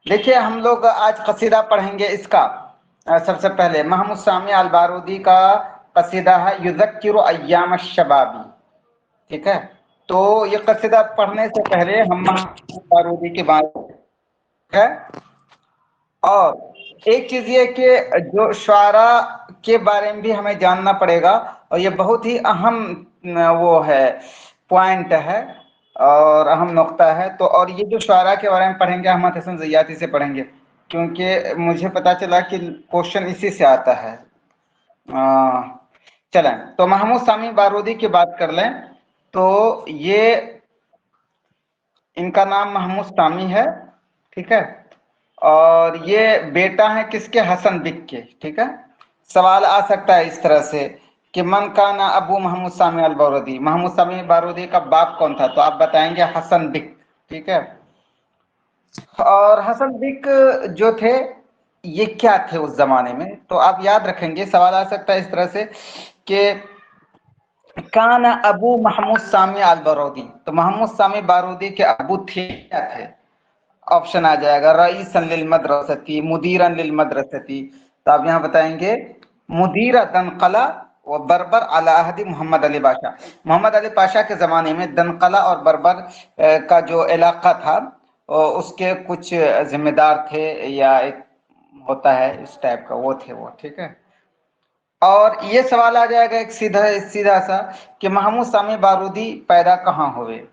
دیکھیے ہم لوگ آج قصیدہ پڑھیں گے اس کا. سب سے پہلے محمود سامی البارودی کا قصیدہ ہے یذکر ایام الشباب. ٹھیک ہے، تو یہ قصیدہ پڑھنے سے پہلے ہم محمود البارودی کے بارے ہے. اور ایک چیز یہ کہ جو شعراء کے بارے میں بھی ہمیں جاننا پڑے گا، اور یہ بہت ہی اہم وہ ہے پوائنٹ ہے اور اہم نقطہ ہے. تو اور یہ جو شعراء کے بارے میں پڑھیں گے احمد حسن زیاتی سے پڑھیں گے، کیونکہ مجھے پتا چلا کہ کوشچن اسی سے آتا ہے. چلیں تو محمود سامی بارودی کی بات کر لیں. تو یہ ان کا نام محمود سامی ہے. ٹھیک ہے، اور یہ بیٹا ہے کس کے؟ حسن بک کے. ٹھیک ہے، سوال آ سکتا ہے اس طرح سے کہ من کان ابو محمود سامی البارودی، محمود سامی بارودی کا باپ کون تھا؟ تو آپ بتائیں گے حسن بک. ٹھیک ہے، اور حسن بک جو تھے یہ کیا تھے اس زمانے میں؟ تو آپ یاد رکھیں گے سوال آ سکتا ہے اس طرح سے کہ کان ابو محمود سامی البارودی، تو محمود سامی بارودی کے ابو تھے کیا تھے؟ آپشن آ جائے گا رئیسا للمدرستی، مدیرا للمدرستی. تو آپ یہاں بتائیں گے مدیر دنقلہ و بربر علی عہد محمد علی باشا. محمد علی پاشا کے زمانے میں دنقلہ اور بربر کا جو علاقہ تھا اس کے کچھ ذمہ دار تھے، یا ایک ہوتا ہے اس ٹائپ کا، وہ تھے وہ. ٹھیک ہے، اور یہ سوال آ جائے گا ایک سیدھا سا کہ محمود سامی بارودی پیدا کہاں ہوئے؟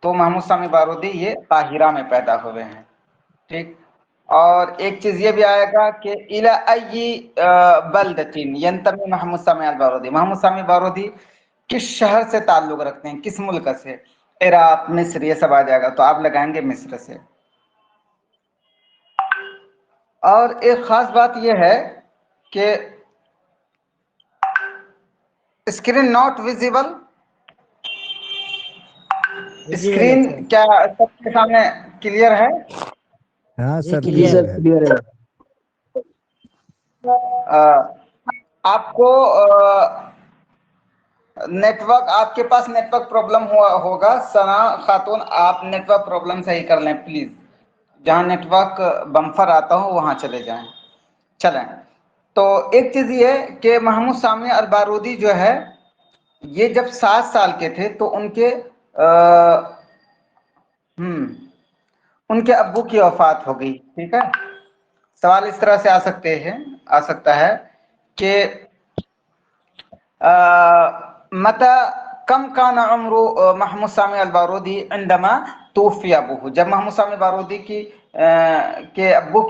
تو محمود سامی بارودی یہ قاہرہ میں پیدا ہوئے ہیں. ٹھیک، اور ایک چیز یہ بھی آئے گا کہ الی ای بلدتین ینتمی محمود سامی البارودی، محمود سامی بارودی کس شہر سے تعلق رکھتے ہیں، کس ملک سے؟ عراق، مصر، یہ سب آ جائے گا. تو آپ لگائیں گے مصر سے. اور ایک خاص بات یہ ہے کہ اسکرین ناٹ ویزیبل. اسکرین کیا سب کے سامنے کلیئر ہے؟ ہاں جی سر کلیئر ہے. کلیئر ہے. آپ کو نیٹ ورک، آپ کے پاس نیٹ ورک پرابلم ہوگا. ثنا خاتون آپ نیٹ ورک پرابلم صحیح کر لیں پلیز. جہاں نیٹ ورک بمفر آتا ہو وہاں چلے جائیں. چلیں تو ایک چیز یہ ہے کہ محمود سامی البارودی جو ہے یہ جب 7 سال کے تھے تو ان کے ابو کی وفات ہو گئی. ٹھیک ہے، سوال اس طرح سے آ سکتا ہے کہ متى کم کان عمر محمود سامی البارودی عندما توفی ابوہ، جب محمود سامی بارودی کے ابو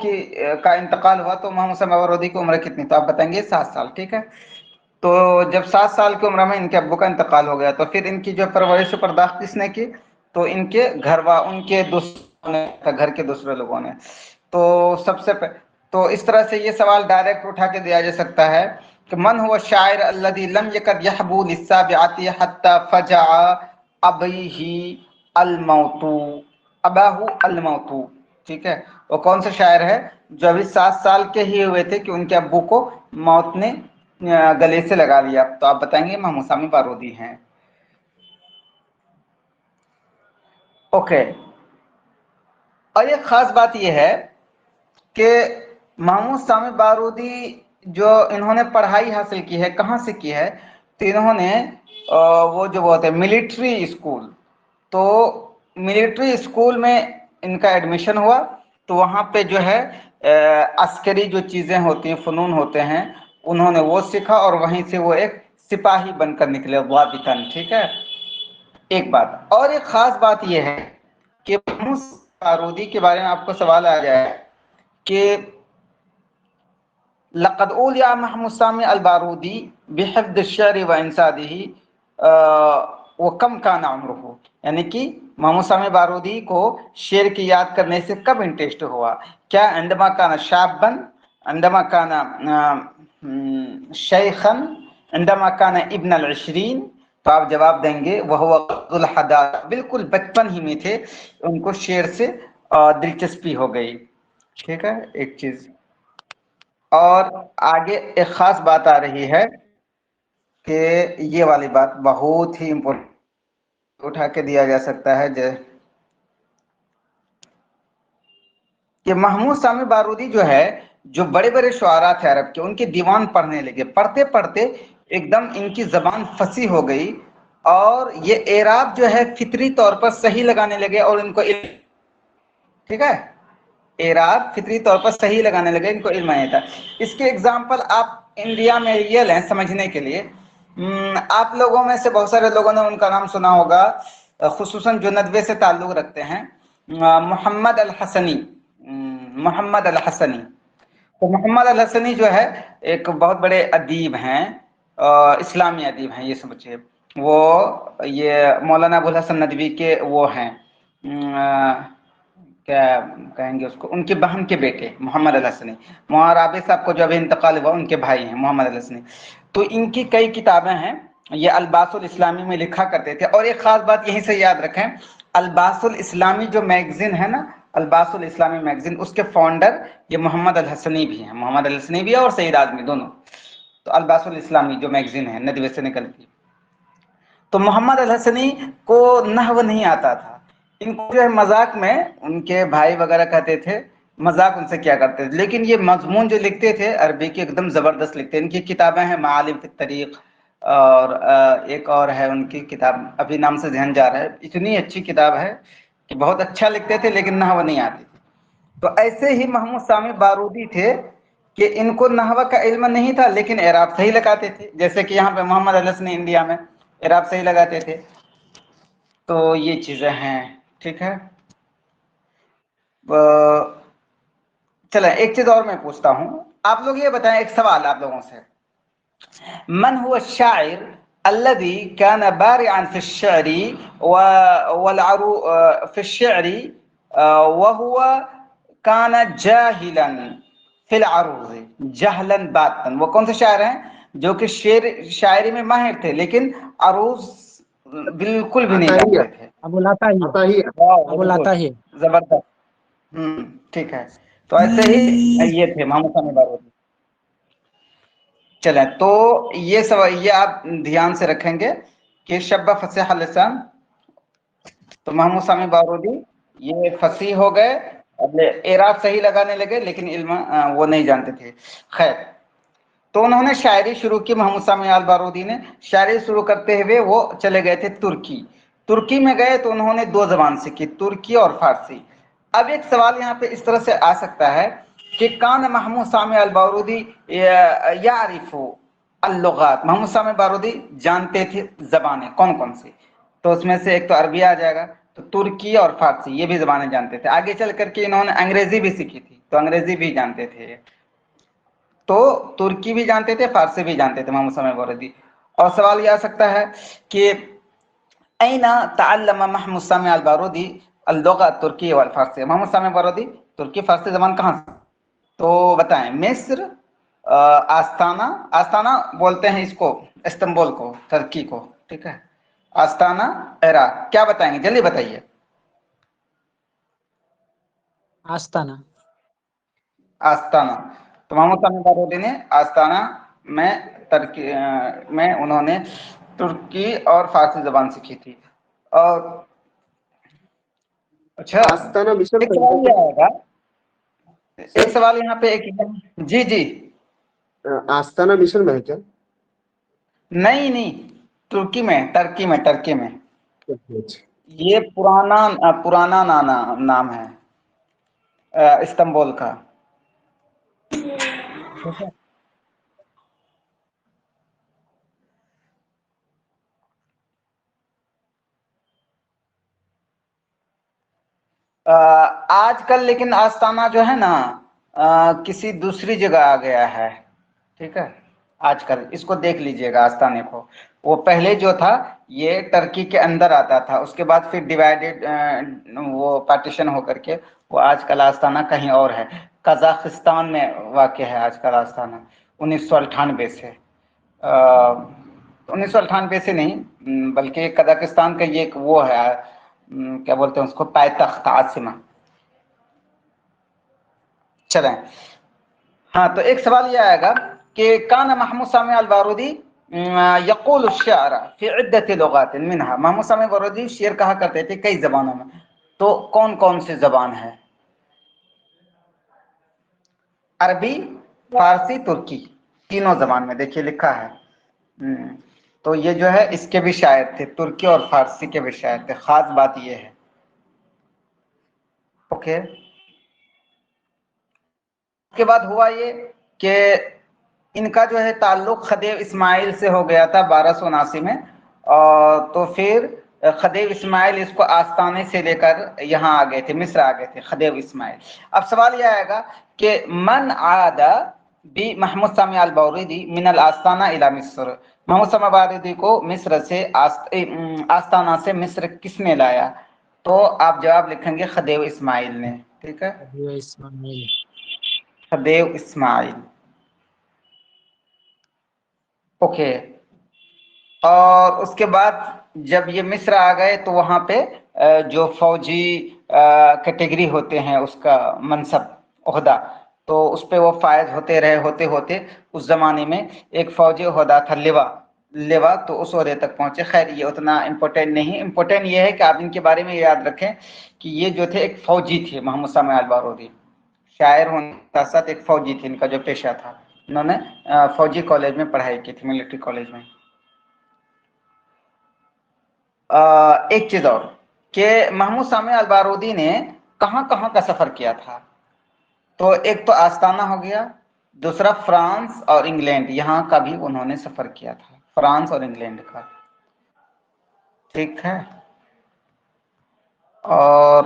کا انتقال ہوا تو محمود سامی بارودی کی عمر کتنی؟ تو آپ بتائیں گے 7 سال. ٹھیک ہے، تو جب 7 سال کی عمر میں ان کے ابو کا انتقال ہو گیا تو پھر ان کی جو پرورش و پرداخت کس نے کی؟ تو ان کے ان کے دوسروں نے، گھر کے دوسرے لوگوں نے. تو تو اس طرح سے یہ سوال ڈائریکٹ اٹھا کے دیا جا سکتا ہے کہ من هو الشاعر الذي لم يكد يحبو للسابعة حتى فجع ابیہ الموت، اباہ الموت. ٹھیک ہے، وہ کون سا شاعر ہے جو ابھی 7 سال کے ہی ہوئے تھے کہ ان کے ابو کو موت نے گلے سے لگا لیا؟ تو آپ بتائیں گے محمود سامی بارودی ہیں. اوکے، اور ایک خاص بات یہ ہے کہ محمود سامی بارودی جو انہوں نے پڑھائی حاصل کی ہے کہاں سے کی ہے؟ تو انہوں نے وہ جو بہت ہے ملٹری اسکول، تو ملٹری اسکول میں ان کا ایڈمیشن ہوا. تو وہاں پہ جو ہے عسکری جو چیزیں ہوتی ہیں، فنون ہوتے ہیں، انہوں نے وہ سیکھا اور وہیں سے وہ ایک سپاہی بن کر نکلے ضابطاً. ٹھیک ہے، ایک بات اور ایک خاص بات یہ ہے کہ محمود بارودی کے بارے میں آپ کو سوال آ جائے کہ لقد اولی محمود سامی البارودی بحفظ الشعر و انساده وکم کان عمرہ، یعنی کہ محمود سامی بارودی کو شعر کی یاد کرنے سے کب انٹرسٹ ہوا؟ کیا عندما کان شابا، عندما کان شیخا، عندما کان ابن العشرین؟ تو آپ جواب دیں گے وہ الحداث، بالکل بچپن ہی میں تھے ان کو شعر سے دلچسپی ہو گئی. ٹھیک ہے، ایک چیز اور آگے ایک خاص بات آ رہی ہے کہ یہ والی بات بہت ہی امپورٹنٹ اٹھا کے دیا جا سکتا ہے. کہ محمود سامی بارودی جو ہے، جو بڑے بڑے شعراء تھے عرب کے، ان کے دیوان پڑھنے لگے، پڑھتے پڑھتے ایک دم ان کی زبان فصیح ہو گئی، اور یہ اعراب جو ہے فطری طور پر صحیح لگانے لگے، اور ان کو ٹھیک ہے، اعراب فطری طور پر صحیح لگانے لگے، ان کو علم نہیں تھا۔ اس کے اگزامپل آپ انڈیا میں یہ لیں سمجھنے کے لیے، آپ لوگوں میں سے بہت سارے لوگوں نے ان کا نام سنا ہوگا، خصوصاً جو ندوے سے تعلق رکھتے ہیں، محمد الحسنی، محمد الحسنی۔ تو محمد الحسنی جو ہے ایک بہت بڑے ادیب ہیں، اسلامی ادیب ہیں، یہ سمجھیے۔ وہ یہ مولانا ابوالحسن ندوی کے وہ ہیں، کیا کہیں گے اس کو، ان کی بہن کے بیٹے محمد الحسنی۔ مولانا رابع صاحب کو جو ابھی انتقال ہوا، ان کے بھائی ہیں محمد الحسنی۔ تو ان کی کئی کتابیں ہیں، یہ الباس الاسلامی میں لکھا کرتے تھے۔ اور ایک خاص بات یہیں سے یاد رکھیں، الباس الاسلامی جو میگزین ہے نا، الباس الاسلامی میگزین، اس کے فاؤنڈر یہ محمد الحسنی بھی ہیں، محمد الحسنی بھی ہے اور سعید آدمی دونوں۔ تو الباس الاسلامی جو میگزین ہے ندوے سے نکلتی، تو محمد الحسنی کو نحو نہیں آتا تھا، ان کو جو ہے مذاق میں ان کے بھائی وغیرہ کہتے تھے، مذاق ان سے کیا کرتے تھے، لیکن یہ مضمون جو لکھتے تھے عربی کی ایک دم زبردست لکھتے ہیں۔ ان کی کتابیں ہیں معالم فی الطریق، اور ایک اور ہے ان کی کتاب، ابھی نام سے ذہن جا رہا ہے، اتنی اچھی کتاب ہے کہ بہت اچھا لکھتے تھے لیکن نحو نہیں آتی تھی۔ تو ایسے ہی محمود سامی بارودی تھے کہ ان کو نحو کا علم نہیں تھا لیکن اعراب صحیح لگاتے تھے، جیسے کہ یہاں پہ محمد الحسنی انڈیا میں اعراب صحیح لگاتے تھے۔ تو یہ چیزیں ہیں، ٹھیک ہے۔ چلیں ایک چیز اور میں پوچھتا ہوں، آپ لوگ یہ بتائیں، ایک سوال آپ لوگوں سے، من هو الشاعر الذي كان بارعا في الشعر في الشعر وهو كان جاهلا في العروض جهلا باتا؟ وہ کون سے شاعر ہیں جو کہ شاعری میں ماہر تھے لیکن عروض بالکل بھی نہیں جانتے تھے؟ ابو العطا ہی زبردست، ٹھیک ہے۔ تو ایسے ہی یہ تھے محمود سامی بارودی۔ چلیں تو یہ سوال یہ آپ دھیان سے رکھیں گے کہ شب فصیح اللسان، تو محمود سامی بارودی یہ فصیح ہو گئے، اعراب صحیح لگانے لگے لیکن علم وہ نہیں جانتے تھے۔ خیر، تو انہوں نے شاعری شروع کی، محمود سامی بارودی نے شاعری شروع کرتے ہوئے وہ چلے گئے تھے ترکی۔ ترکی میں گئے تو انہوں نے دو زبان سیکھی، ترکی اور فارسی۔ اب ایک سوال یہاں پہ اس طرح سے آ سکتا ہے کہ کان محمود سامی البارودی یعرف اللغات، محمود سامی بارودی جانتے تھے زبانیں کون کون سی؟ تو اس میں سے ایک تو عربی آ جائے گا، تو ترکی اور فارسی یہ بھی زبانیں جانتے تھے۔ آگے چل کر کے انہوں نے انگریزی بھی سیکھی تھی، تو انگریزی بھی جانتے تھے، تو ترکی بھی جانتے تھے، فارسی بھی جانتے تھے محمود سامی بارودی۔ اور سوال یہ آ سکتا ہے کہ این تعلم محمود سامی البارودی اللغة الترکی والفارسی، محمود سامی بارودی ترکی فارسی زبان کہاں سے؟ تو بتائیں، مصر، آستانہ، آستانہ بولتے ہیں اس کو استنبول کو، ترکی کو، ٹھیک ہے، آستانہ، عراق، کیا بتائیں گے جلدی بتائیے؟ آستانہ۔ آستانہ، تو محمود سامی بارودی نے آستانہ میں ترکی میں انہوں نے ترکی اور فارسی زبان سیکھی تھی۔ اور اچھا آستانہ مشن ایک سوال یہ آئے گا، ایک سوال یہاں پہ ایک، جی جی، آستانہ مشن میں ہے کیا؟ نہیں نہیں، ترکی میں، ٹرکی میں یہ پرانا نام ہے استنبول کا۔ آج کل لیکن آستانہ جو ہے نا کسی دوسری جگہ آ گیا ہے، ٹھیک ہے، آج کل اس کو دیکھ لیجئے گا آستانے کو۔ وہ پہلے جو تھا یہ ٹرکی کے اندر آتا تھا، اس کے بعد پھر ڈیوائیڈڈ وہ پارٹیشن ہو کر کے وہ آج کل آستانہ کہیں اور ہے، قزاقستان میں واقع ہے آج کل آستانہ، 1998 سے 1998 سے نہیں بلکہ قزاقستان کا یہ ایک وہ ہے، کیا بولتے ہیں اس کو، پائتخت عاصمہ۔ چلیں، ہاں تو ایک سوال یہ آئے گا کہ کان محمود سامی البارودی یقول الشعر فی عدت لغات منها، محمود سامی بارودی شعر کہا کرتے تھے کئی زبانوں میں، تو کون کون سی زبان ہے؟ عربی فارسی ترکی تینوں زبان میں دیکھیے لکھا ہے. تو یہ جو ہے اس کے بھی شاعر تھے, ترکی اور فارسی کے بھی شاعر تھے, خاص بات یہ ہے. اوکے, اس کے بعد ہوا یہ کہ ان کا جو ہے تعلق خدیو اسماعیل سے ہو گیا تھا 1279 میں, اور تو پھر خدیو اسماعیل اس کو آستانے سے لے کر یہاں آ گئے تھے, مصر آ گئے تھے خدیو اسماعیل. اب سوال یہ آئے گا کہ من عاد بی محمود سامی الباروردی من الاستانہ الی مصر, محمود سامی الباروردی کو مصر سے آستانہ سے مصر کس نے لایا؟ تو آپ جواب لکھیں گے خدیو اسماعیل نے. ٹھیک ہے, خدیو اسماعیل. خدیو اسماعیل. اوکے, اور اس کے بعد جب یہ مصر آ گئے تو وہاں پہ جو فوجی کیٹیگری ہوتے ہیں اس کا منصب عہدہ, تو اس پہ وہ فائز ہوتے رہے, ہوتے ہوتے اس زمانے میں ایک فوجی عہدہ تھا لوا, تو اس عہدے تک پہنچے. خیر یہ اتنا امپورٹنٹ نہیں, امپورٹنٹ یہ ہے کہ آپ ان کے بارے میں یاد رکھیں کہ یہ جو تھے ایک فوجی تھے. محمود سامی الباروردی شاعر ہونے کے ساتھ ساتھ ایک فوجی تھے, ان کا جو پیشہ تھا, انہوں نے فوجی کالج میں پڑھائی کی تھی, ملٹری کالج میں. ایک چیز اور کہ محمود سامی الباروردی نے کہاں کہاں کا سفر کیا تھا؟ تو ایک تو آستانہ ہو گیا, دوسرا فرانس اور انگلینڈ, یہاں کا بھی انہوں نے سفر کیا تھا, فرانس اور انگلینڈ کا. ٹھیک ہے, اور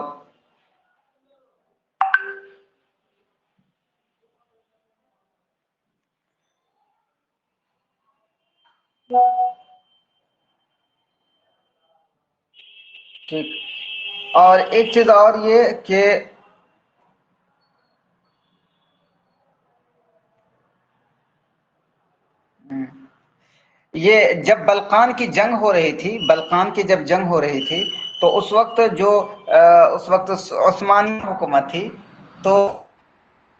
ٹھیک, اور ایک چیز اور یہ کہ یہ جب بلقان کی جنگ ہو رہی تھی, بلقان کی جب جنگ ہو رہی تھی تو اس وقت اس وقت عثمانی حکومت تھی, تو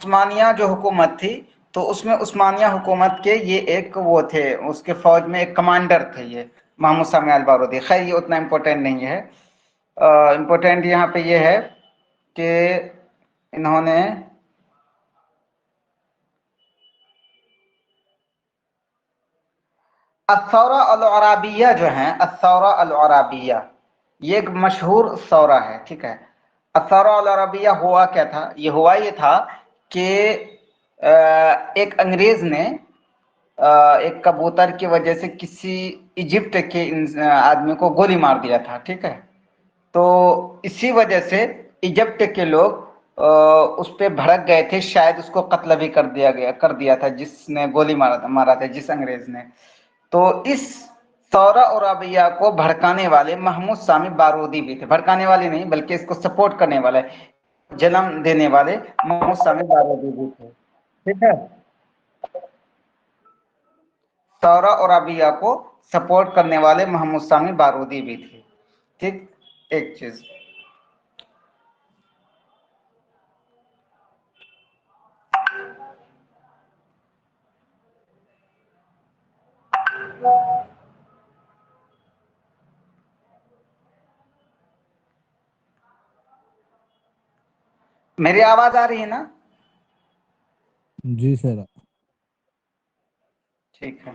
عثمانیہ جو حکومت تھی تو اس میں عثمانیہ حکومت کے یہ ایک وہ تھے, اس کے فوج میں ایک کمانڈر تھے یہ محمود سامی الباروردی. خیر یہ اتنا امپورٹنٹ نہیں ہے, امپورٹنٹ یہاں پہ یہ ہے کہ انہوں نے الثورہ العرابیہ جو ہیں, الثورہ العرابیہ یہ ایک مشہور ثورہ ہے. ٹھیک ہے, الثورہ العرابیہ ہوا کیا تھا؟ یہ ہوا یہ تھا کہ ایک انگریز نے ایک کبوتر کی وجہ سے کسی ایجپٹ کے آدمی کو گولی مار دیا تھا. ٹھیک ہے, تو اسی وجہ سے ایجپٹ کے لوگ اس پہ بھڑک گئے تھے, شاید اس کو قتل بھی کر دیا تھا جس نے گولی مارا تھا, جس انگریز نے. تو اس ثورہ عرابیہ کو بھڑکانے والے محمود سامی بارودی بھی تھے, بھڑکانے والے نہیں بلکہ اس کو سپورٹ کرنے والے, جنم دینے والے محمود سامی بارودی بھی تھے. ٹھیک ہے, ثورہ عرابیہ کو سپورٹ کرنے والے محمود سامی بارودی بھی تھے. ٹھیک, ایک چیز میری آواز آ رہی ہے نا؟ جی سر. ٹھیک ہے,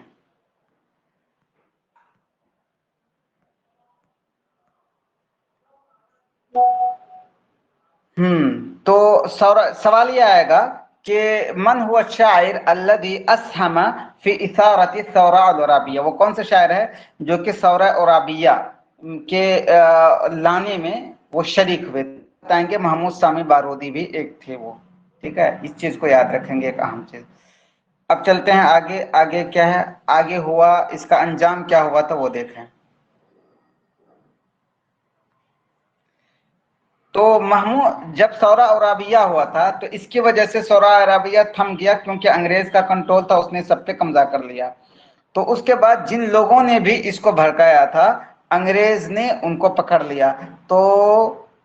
تو سوال یہ آئے گا کہ من ہوا الشاعر الذي اسہم فی اثارت الثورہ العرابیہ, وہ کون سے شاعر ہے جو کہ ثورہ عرابیہ کے لانے میں وہ شریک ہوئے؟ بتائیں گے محمود سامی بارودی بھی ایک تھے وہ. ٹھیک ہے, اس چیز کو یاد رکھیں گے, ایک اہم چیز. اب چلتے ہیں آگے, آگے کیا ہے, آگے ہوا اس کا انجام کیا ہوا تھا وہ دیکھیں. تو محمود جب ثورہ عرابیہ ہوا تھا تو اس کی وجہ سے ثورہ عرابیہ تھم گیا, کیونکہ انگریز کا کنٹرول تھا, اس نے سب پہ قبضہ کر لیا. تو اس کے بعد جن لوگوں نے بھی اس کو بھڑکایا تھا انگریز نے ان کو پکڑ لیا. تو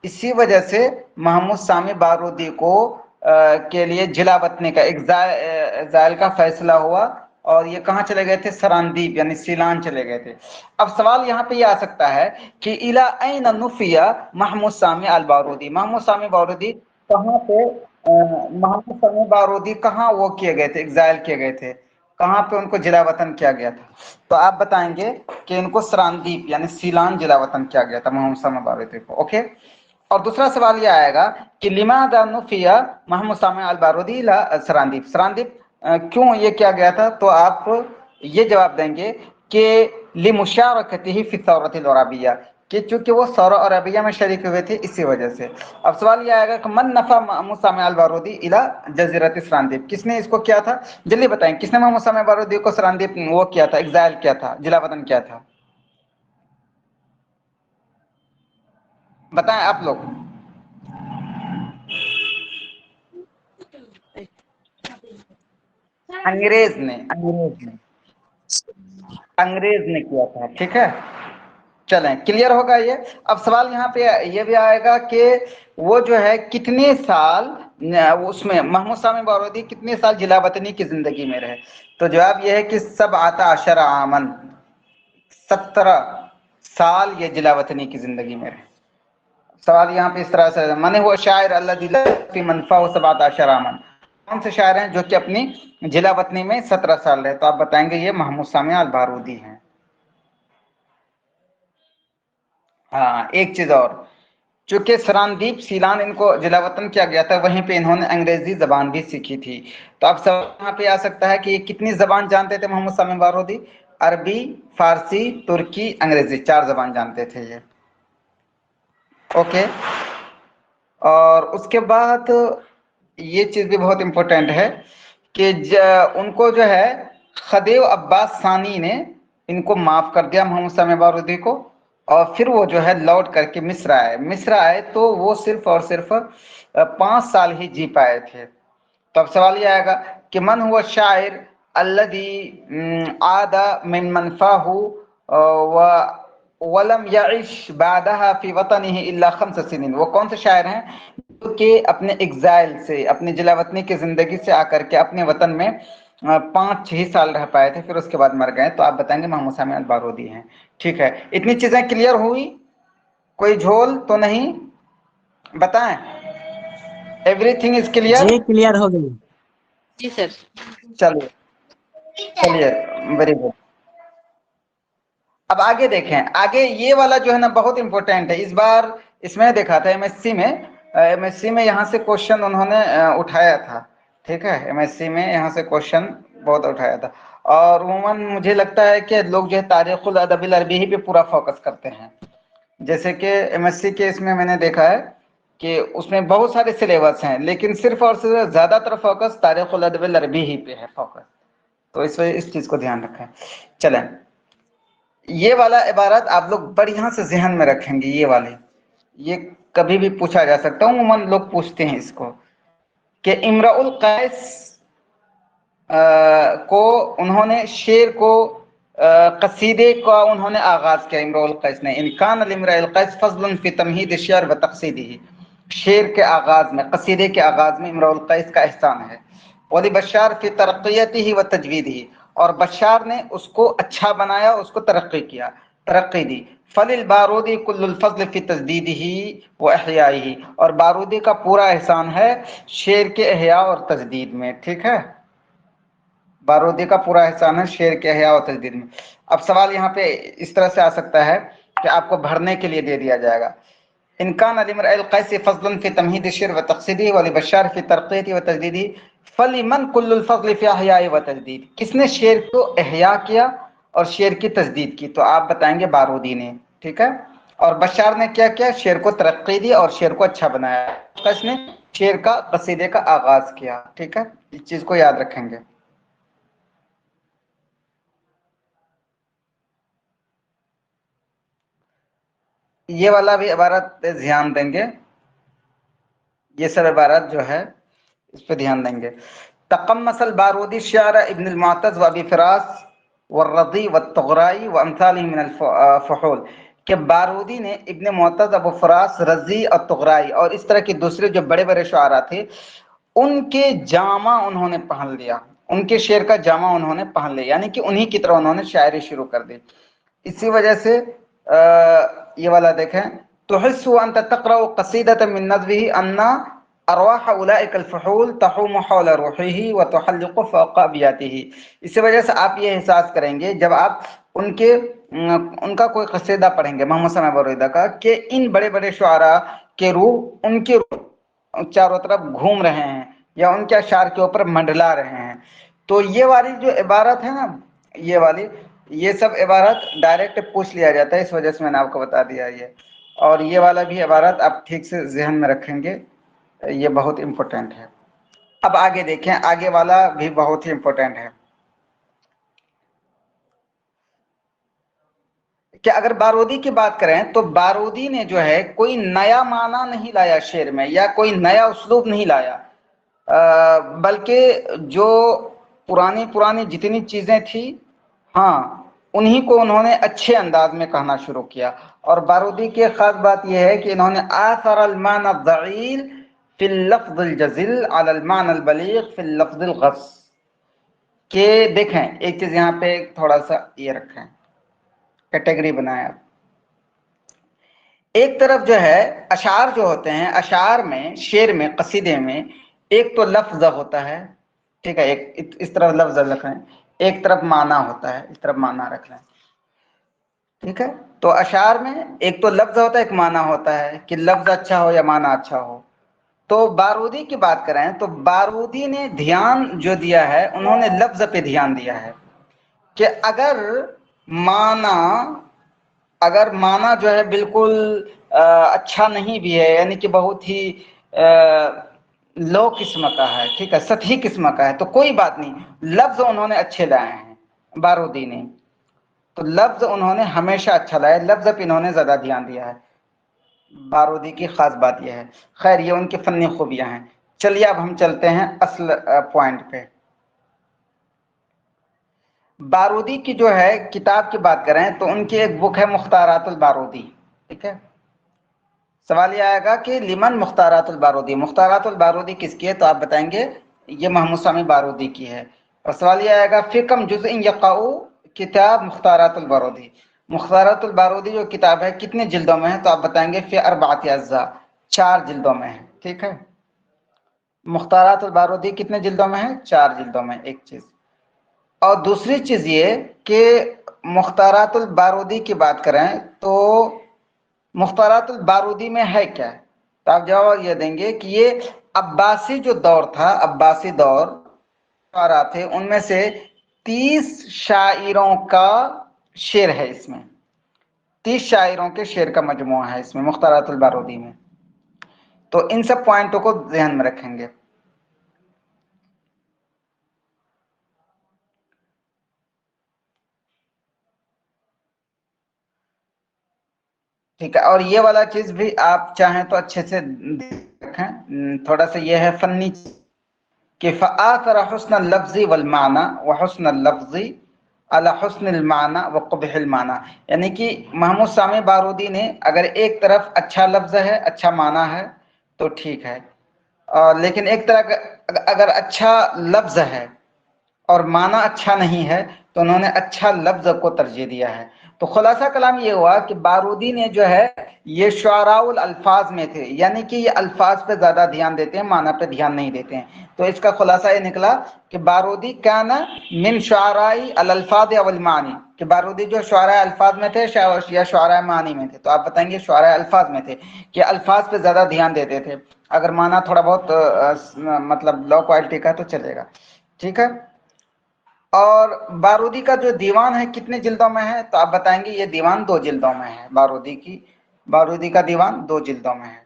اسی وجہ سے محمود سامی بارودی کو کے لیے جلا وطنی کا ایگزائل کا فیصلہ ہوا, اور یہ کہاں چلے گئے تھے؟ سراندیپ یعنی سیلان چلے گئے تھے. اب سوال یہاں پہ یہ آ سکتا ہے کہ الی این نفی محمود سامی البارودی, محمود سامی بارودی کہاں پہ मोहम्मद सामी बारूदी कहाँ वो किए गए थे, एग्जाइल किए गए थे, कहाँ पे उनको जिला वतन किया गया था? तो आप बताएंगे कि इनको सरांदीप यानी सीलान जिला वतन किया गया था मोहम्मद सामी बारूदी को। ओके, और दूसरा सवाल ये आएगा कि लिमादा नुफिया मोहम्मद सामी अल बारूदी ला सरांदीप, सरांदीप क्यों ये किया गया था? तो आप ये जवाब देंगे कि लिमुशारकतिही फी सौरतिल अरबिया, कि चूंकि वो सौरा अरबिया में शरीक हुए थे इसी वजह से। अब सवाल ये आएगा कि मन नफा मोहम्मद सामी अल बारूदी इला जजीरत सरांदीप, किसने इसको किया था? जल्दी बताएं, किसने मोहम्मद सामी बारूदी को सरांदीप वो किया था, एग्जाइल किया था, जिला वतन किया था? बताएं आप लोग। अंग्रेज ने किया था। ठीक है, चलें, क्लियर होगा ये। अब सवाल यहाँ पे ये भी आएगा कि वो जो है कितने साल उसमें मोहम्मद सामी बारूदी कितने साल जिला वतनी की जिंदगी में रहे? तो जवाब ये है कि सब आता अशर आमन, 17 साल ये जिला वतनी की जिंदगी में रहे। सवाल यहाँ पे इस तरह से, मने हुआ शायर अल्लाह मनफा हो सब आता अशर आमन, कौन से शायर हैं जो कि अपनी जिला वतनी में 17 साल रहे? तो आप बताएंगे ये मोहम्मद सामी अल बारूदी हैं। हाँ, एक चीज और, चूंकि सरांदीप सीलान इनको जिला वतन किया गया था, वहीं पे इन्होंने अंग्रेजी जबान भी सीखी थी। तो अब सवाल यहाँ पे आ सकता है कि ये कितनी जबान जानते थे मोहम्मद सामी बारूदी? अरबी, फारसी, तुर्की, अंग्रेजी, 4 जबान जानते थे ये। ओके, और उसके बाद ये चीज भी बहुत इंपॉर्टेंट है कि उनको जो है खदेव अब्बास सानी ने इनको माफ कर दिया मोहम्मद सामी बारूदी को, और फिर वो जो है लौट करके मिस्र आए। मिस्र आए तो वो सिर्फ और सिर्फ 5 साल ही जी पाए थे। तो अब सवाल ये आएगा कि मन हुआ शायर अल्लदी आदा मिन मनफाहु व वलम यइश बादहा फी वतनिही इल्ला 5 सिनीन, वो कौन से शायर हैं कि अपने एग्जाइल से, अपने जिला वतनी की जिंदगी से आकर के अपने वतन में 5-6 साल रह पाए थे, फिर उसके बाद मर गए? तो आप बताएंगे मोहम्मद सामी अल बारूदी हैं। ठीक है, इतनी चीजें क्लियर हुई? कोई झोल तो नहीं? बताएं, एवरीथिंग इज क्लियर? जी क्लियर हो गई। जी सर। चलिए, वेरी गुड। अब आगे देखें, आगे ये वाला जो है ना बहुत इंपॉर्टेंट है। इस बार इसमें देखा था एमएससी में यहाँ से क्वेश्चन उन्होंने उठाया था। ठीक है, एमएससी में यहाँ से क्वेश्चन बहुत उठाया था, और उमूमन मुझे लगता है कि लोग जो है तारीखुल अदबिल अरबी ही पे पूरा फोकस करते हैं। जैसे कि एमएससी के इसमें मैंने देखा है कि उसमें बहुत सारे सिलेबस हैं, लेकिन सिर्फ और सिर्फ ज्यादातर फोकस तारीखुल अदबिल अरबी ही पे है फोकस। तो इस चीज को ध्यान रखें। चलें, ये वाला इबारत आप लोग बढ़िया से जहन में रखेंगे। ये वाले ये कभी भी पूछा जा सकता है, उमूमन लोग पूछते हैं इसको कि इमरुल कैस को उन्होंने शेर को कसीदे का उन्होंने आगाज किया। इमरुल कैस ने, इनकान लिमरुल कैस फज़लुन फी तमहीद शेर व तक़सीदिही, शेर के आगाज में, कसीदे के आगाज में इमरुल कैस का एहसान है। वली बशार फी तरक़ियतिही व तजवीदिही, और बशार ने उसको अच्छा बनाया, उसको तरक्की किया, तरक्की दी। फलिल बारूदी कुल्लुल फज़ल फी तजदीदिही व इहयाइही, और बारूदी का पूरा एहसान है शेर के इहया और तजदीद में। ठीक है, बारूदी का पूरा एहसान है शेर के इहया और तजदीद में। अब सवाल यहाँ पे इस तरह से आ सकता है कि आपको भरने के लिए दे दिया जाएगा, इनकान लिमरुल कैस फज़लुन फी तमहीद शेर व तक़सीदिही व लिबशार फी तरक़ियतिही व तजदीदिही फलिमन कुल्लुल फज़ल फी इहयाइ व तजदीद, किसने शेर को इहया किया और शेर की तजदीद की? तो आप बताएंगे बारूदी ने। ठीक है, और बशार ने क्या किया? शेर को तरक्की दी और शेर को अच्छा बनाया। किसने? शेर का कसीदे का आगाज किया। ठीक है, इस चीज को याद रखेंगे। ये वाला भी इबारत पे ध्यान देंगे, ये सब इबारत जो है इस पे ध्यान देंगे। तक़म्मसल बारूदी शार इब्न अल-मुअतज़ व अबी फ़िरास वर्रदी वत्तग़राई व अम्सालिही मिन अल-फ़ुहूल, कि बारूदी ने इब्न मुअतज़, अबू फ़िरास, रज़ी और तुग़राई और इस तरह के दूसरे जो बड़े बड़े शुआरा थे, उनके जामा उन्होंने पहन लिया, उनके शेर का जामा उन्होंने पहन लिया, यानी कि उन्हीं की तरह उन्होंने शायरी शुरू कर दी। इसी वजह से ये वाला देखें, तुहिस्सु अंत तक़रअ क़सीदतन मिन नज़्मिही अन्ना अरवाह उलाइक अल-फुहूल तहूम हौल रूहिही व तुहल्लिक़ु फ़ौक़ अबियातिही। इसी वजह से आप ये एहसास करेंगे जब आप उनका कोई कसीदा पढ़ेंगे मोहम्मद समी बारूदी का कि इन बड़े बड़े शुआरा के रूह उनके चारों तरफ घूम रहे हैं या उनके अशार के ऊपर मंडला रहे हैं। तो ये वाली जो इबारत है ना, ये वाली, ये सब इबारत डायरेक्ट पूछ लिया जाता है, इस वजह से मैंने आपको बता दिया ये। और ये वाला भी इबारत आप ठीक से जहन में रखेंगे, ये बहुत इंपॉर्टेंट है। अब आगे देखें, आगे वाला भी बहुत ही इंपॉर्टेंट है कि अगर बारूदी की बात करें तो बारूदी ने जो है कोई नया माना नहीं लाया शेर में या कोई नया उसलूब नहीं लाया, बल्कि जो पुरानी पुरानी जितनी चीजें थी, हाँ, उन्हीं को उन्होंने अच्छे अंदाज में कहना शुरू किया। और बारूदी की खास बात यह है कि इन्होंने आसर अल-माना अद-दईल फिल लफ्ज़ अल-जज़िल अला अल-माना अल-बलीग़ फिल लफ्ज़ अल-गफ़्स। के देखें, एक चीज यहाँ पे थोड़ा सा ये रखें, कैटेगरी बनाए आप। एक तरफ जो है अशार जो होते हैं, अशार में, शेर में, कसीदे में एक तो लफ्ज होता है, ठीक है, एक इस तरफ लफ्ज रख रहे हैं, एक तरफ माना होता है, इस तरफ माना रख रहे हैं, ठीक है। तो अशार में एक तो लफ्ज होता है, एक माना होता है कि लफ्ज अच्छा हो या माना अच्छा हो। तो बारूदी की बात करें तो बारूदी ने ध्यान जो दिया है, उन्होंने लफ्ज पे ध्यान दिया है कि अगर माना जो है बिल्कुल अच्छा नहीं भी है, यानी कि बहुत ही लो किस्म का है, ठीक है, सतही किस्म का है, तो कोई बात नहीं, लफ्ज उन्होंने अच्छे लाए हैं बारूदी ने। तो लफ्ज उन्होंने हमेशा अच्छा लाया, लफ्ज पे इन्होंने ज्यादा ध्यान दिया है, बारूदी की खास बात यह है। खैर, ये उनकी फन्नी खूबियां हैं। चलिए अब हम चलते हैं असल पॉइंट पे। बारूदी की जो है किताब की बात करें तो उनकी एक बुक है मुख्तारातुल बारूदी, ठीक है। सवाल यह आएगा कि लिमन मुख्तारातुल बारूदी, मुख्तारातुल बारूदी किसकी है, तो आप बताएंगे ये महमूद सामी बारूदी की है। और सवाल यह आएगा फिकम जुज़इन यक़अउ किताब मुख्तारातुल बारूदी, मुख्तारातुल बारूदी जो किताब है कितने जिल्दों में है, तो आप बताएंगे फी अर्बअति अज़्ज़ा, 4 जिल्दों में है, ठीक है। मुख्तारातुल बारूदी कितने जिल्दों में है, 4 जिल्दों में, एक चीज। और दूसरी चीज ये कि मुख्तारातुल बारूदी की बात करें तो मुख्तारातुल बारूदी में है क्या, तो आप जवाब ये देंगे कि ये अब्बासी जो दौर था, अब्बासी दौर शुआरा थे, उनमें से 30 शायरों का शेर है इसमें, 30 शायरों के शेर का मजमुआ है इसमें मुख्तारातुल बारूदी में। तो इन सब पॉइंटों को ध्यान में रखेंगे। ठीक है, और ये वाला चीज भी आप चाहें तो अच्छे से रखें, थोड़ा सा ये है फन्नी कि फ़आथर हुस्न लफ्ज़ी वल माना व हुस्न लफ्ज़ी अला हुस्न माना व क़ुबह माना, यानी कि महमूद सामी बारूदी ने अगर एक तरफ अच्छा लफ्ज़ है, अच्छा माना है तो ठीक है, लेकिन एक तरह अगर अच्छा लफ्ज़ है और माना अच्छा नहीं है तो उन्होंने अच्छा लफ्ज़ को तरजीह दिया है। तो खुलासा कलाम ये हुआ कि बारूदी ने जो है ये शुआराउल अल्फाज में थे, यानी कि ये अल्फाज पे ज़्यादा ध्यान देते हैं, माना पे ध्यान नहीं देते हैं। तो इसका खुलासा ये निकला कि बारूदी काना मिन शुआराई अल अल्फाज वल मानी, कि बारूदी जो शुआरा अल्फाज में थे या शुआरा मानी में थे, तो आप बताएंगे शुआरा अल्फाज में थे कि अल्फाज पे ज़्यादा ध्यान देते थे, अगर माना थोड़ा बहुत मतलब लो क्वालिटी का तो चलेगा, ठीक है। और बारूदी का जो दीवान है कितने जिल्दों में है, तो आप बताएंगे ये दीवान 2 जिल्दों में है, बारूदी का दीवान 2 जिल्दों में है।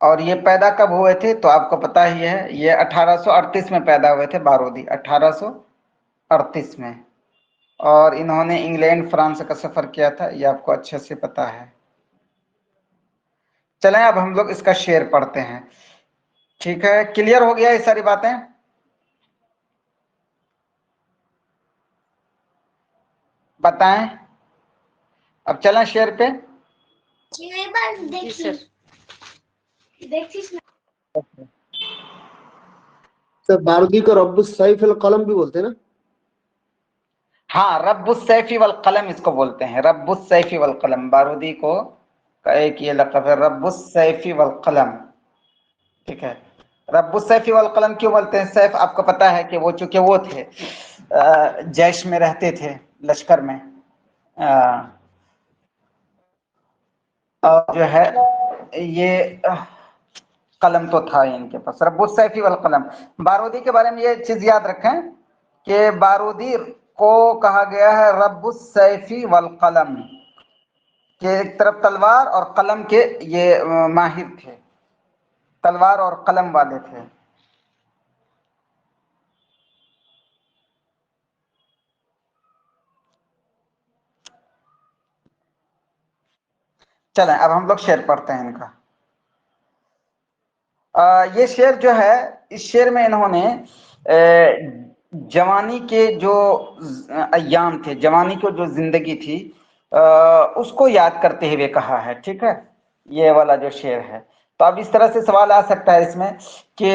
और ये पैदा कब हुए थे, तो आपको पता ही है, ये 1838 में पैदा हुए थे बारूदी, 1838 में। और इन्होंने इंग्लैंड फ्रांस का सफर किया था, ये आपको अच्छे से पता है। चलें अब हम लोग इसका शेर पढ़ते हैं, ठीक है। क्लियर हो गया ये सारी बातें, बताएं। अब चलें शेर पे। सर बारूदी को रब्बुस सैफ अल कलम भी बोलते हैं ना? हाँ, रब्बुस सैफी वल कलम इसको बोलते हैं, रब्बुस सैफी वल कलम। बारूदी को का एक ये लक़ब है, रब्बुस सैफी वल कलम। ठीक है, रब्बुस सैफी वल कलम क्यों बोलते हैं? सैफ आपको पता है कि वो चूंकि वो थे जैश में रहते थे, लश्कर में, और जो है ये कलम तो था इनके पास, रब्बुस सैफी वल कलम। बारूदी के बारे में ये चीज याद रखें कि बारूदी को कहा गया है रब्बुस सैफी वल कलम, कि एक तरफ तलवार और कलम के ये माहिर थे, तलवार और कलम वाले थे। चलें अब हम लोग शेर पढ़ते हैं इनका। ये शेर जो है, इस शेर में इन्होंने जवानी के जो अय्याम थे, जवानी की जो जिंदगी थी, उसको याद करते हुए कहा है। ठीक है, ये वाला जो शेर है। तो अब इस तरह से सवाल आ सकता है इसमें कि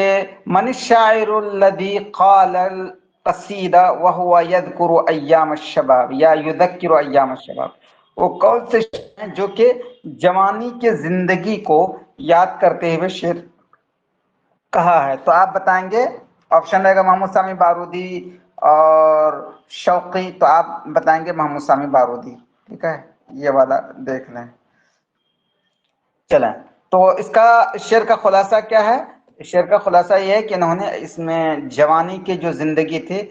मनिश शायरुल लदी क़ालल क़सीदा व हुवा यज़कुरु अय्याम अश-शबाब या युज़क्किरु अय्याम अश-शबाब। वो कौन से शेर हैं जो कि जवानी के जिंदगी को याद करते हुए शेर कहा है? तो आप बताएंगे, ऑप्शन रहेगा महमूद सामी बारूदी और शौकी, तो आप बताएंगे महमूद सामी बारूदी। ठीक है, ये वाला देख लें। चलें, तो इसका शेर का खुलासा क्या है? शेर का खुलासा ये है कि इन्होंने इसमें जवानी की जो जिंदगी थी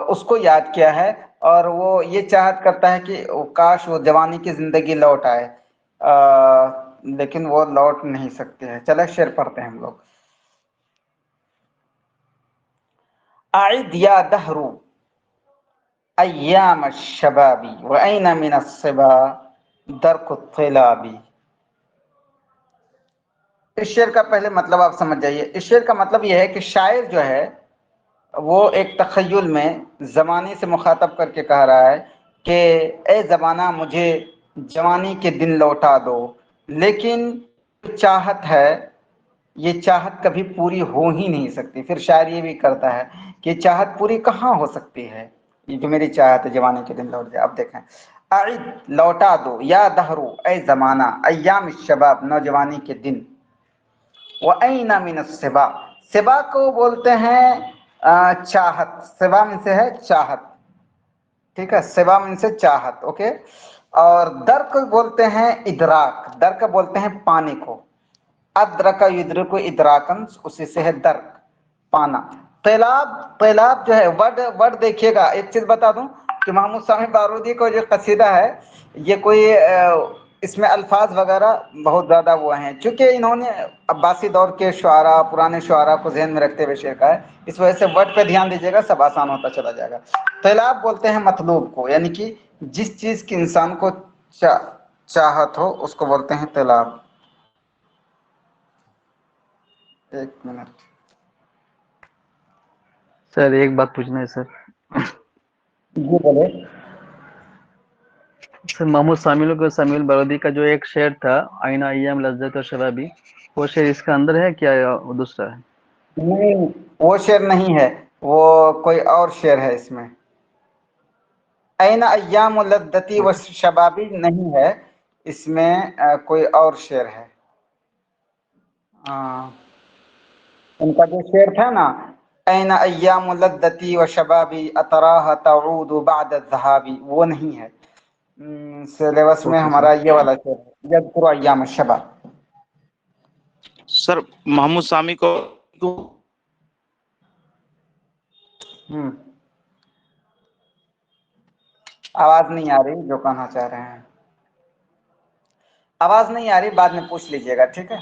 उसको याद किया है, और वो ये चाहत करता है कि काश वो जवानी की जिंदगी लौट आए, लेकिन वो लौट नहीं सकते हैं। चले शेर पढ़ते हैं हम लोग। आइद या दहरु अय्याम अश-शबाबी व ऐन मिन अस-सिबा दरकु तिलाबी। इस शेर का पहले मतलब आप समझ जाइए। इस शेर का मतलब यह है कि शायर जो है वो एक तखय्युल में ज़माने से मुखातब करके कह रहा है कि ए ज़माना मुझे जवानी के दिन लौटा दो, लेकिन चाहत है, ये चाहत कभी पूरी हो ही नहीं सकती। फिर शायर ये भी करता है कि चाहत पूरी कहाँ हो सकती है, ये जो मेरी चाहत है जवानी के दिन लौट जाए। अब देखें, आइद लौटा दो, या दहरू ए ज़माना, अय्याम शबाब नौजवानी के दिन, व ऐना मिन सिबा, सिबा को बोलते हैं चाहत, सिबा में से है चाहत। ठीक है, सिबा में से चाहत। ओके, और दर को बोलते हैं इदराक, दर को बोलते हैं पानी को, अद्रक युद्रक इदराकन, उसी से है दर्क, पाना। तैलाब, तैलाब जो है वर्ड, वर्ड देखिएगा। एक चीज बता दूं कि महमूद सामी बारूदी को जो कसीदा है, ये कोई इसमें अल्फाज वगैरह बहुत ज़्यादा वो हैं, क्योंकि इन्होंने अब्बासी दौर के शुआरा, पुराने शुआरा को ज़हन में रखते हुए शेर का है, इस वजह से वर्ड पे ध्यान दीजिएगा, सब आसान होता चला जाएगा। तैलाब बोलते हैं मतलूब को, यानी कि जिस चीज़ की इंसान को चाहत हो उसको बोलते हैं तैलाब। एक मिनट सर, एक बात पूछना है सर। जी बोले। सर, मोहम्मद सामिल बारूदी का जो एक शेर था, आईना अय्याम लज्जत और शबाबी, वो शेर इसका अंदर है क्या या वो दूसरा है? नहीं, वो शेर नहीं है, वो कोई और शेर है इसमें। ऐना अय्याम लद्दती व शबाबी नहीं है इसमें, कोई और शेर है। उनका जो शेर था ना, ऐना अय्याम लद्दती व शबाबी अतराह तऊदु बाद ज़हाबी, वो नहीं है। सिलेबस में हमारा ये वाला शेर है, यज़कुरु अय्याम शबाब। सर, महमूद सामी को आवाज नहीं आ रही जो कहना चाह रहे हैं, आवाज नहीं आ रही, बाद में पूछ लीजिएगा। ठीक है,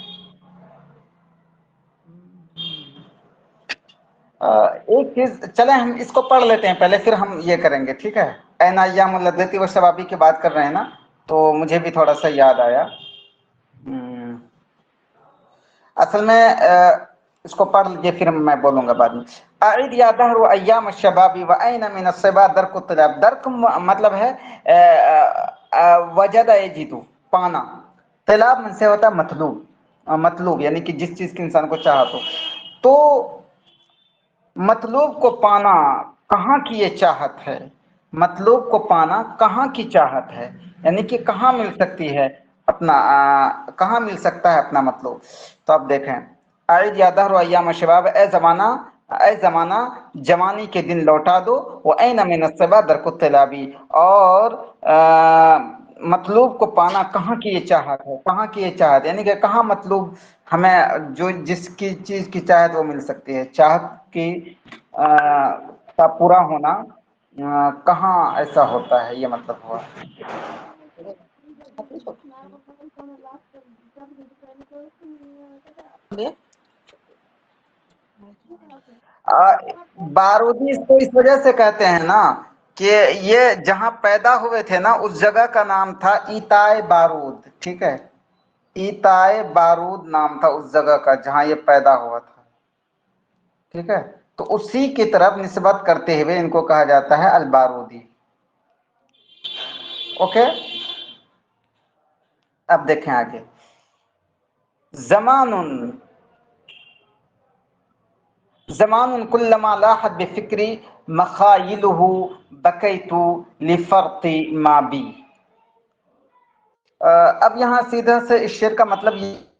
एक चीज, चले हम इसको पढ़ लेते हैं पहले, फिर हम ये करेंगे। ठीक है, ऐना अय्याम लद्दती व शबाबी की बात कर रहे हैं ना, तो मुझे भी थोड़ा सा याद आया। असल में इसको पढ़ लीजिए, फिर मैं बोलूंगा बाद में। आइद या दहरु अय्याम शबाबी व ऐना मिन अस्सिबा दरकु तलब। दर्क मतलब है वजद यजिदु, पाना। तलाब में से होता है मतलूब, मतलूब यानी कि जिस चीज के इंसान को चाहत हो। तो मतलूब को पाना कहाँ की ये चाहत है, मतलूब को पाना कहाँ की चाहत है, यानी कि कहाँ मिल सकती है अपना कहाँ मिल सकता है अपना मतलूब। तो अब देखें, आइद या दहर अय्याम शबाब, ए जमाना जवानी के दिन लौटा दो, वो ऐन मिन अस्सबा दरकुत्तलाबी, और मतलूब को पाना कहाँ की ये चाहत है, कहाँ की ये चाहत, यानी कि कहाँ मतलूब हमें जो जिसकी चीज की चाहत वो मिल सकती है, चाहत की का पूरा होना कहाँ ऐसा होता है, ये मतलब हुआ। बारूदी इसको इस वजह से कहते हैं ना कि ये जहां पैदा हुए थे ना उस जगह का नाम था ईताए बारूद, ठीक है, ईताए बारूद नाम था उस जगह का जहां ये पैदा हुआ था, ठीक है। तो उसी की तरफ निस्बत करते हुए इनको कहा जाता है अल बारूदी। ओके, अब देखें आगे, ज़मानुन कुल्लमा लाहत बिफ़िक्री मखाइलुहु बकैतु लिफर्ति मा बी। अब यहाँ सीधा से इस शेर का मतलब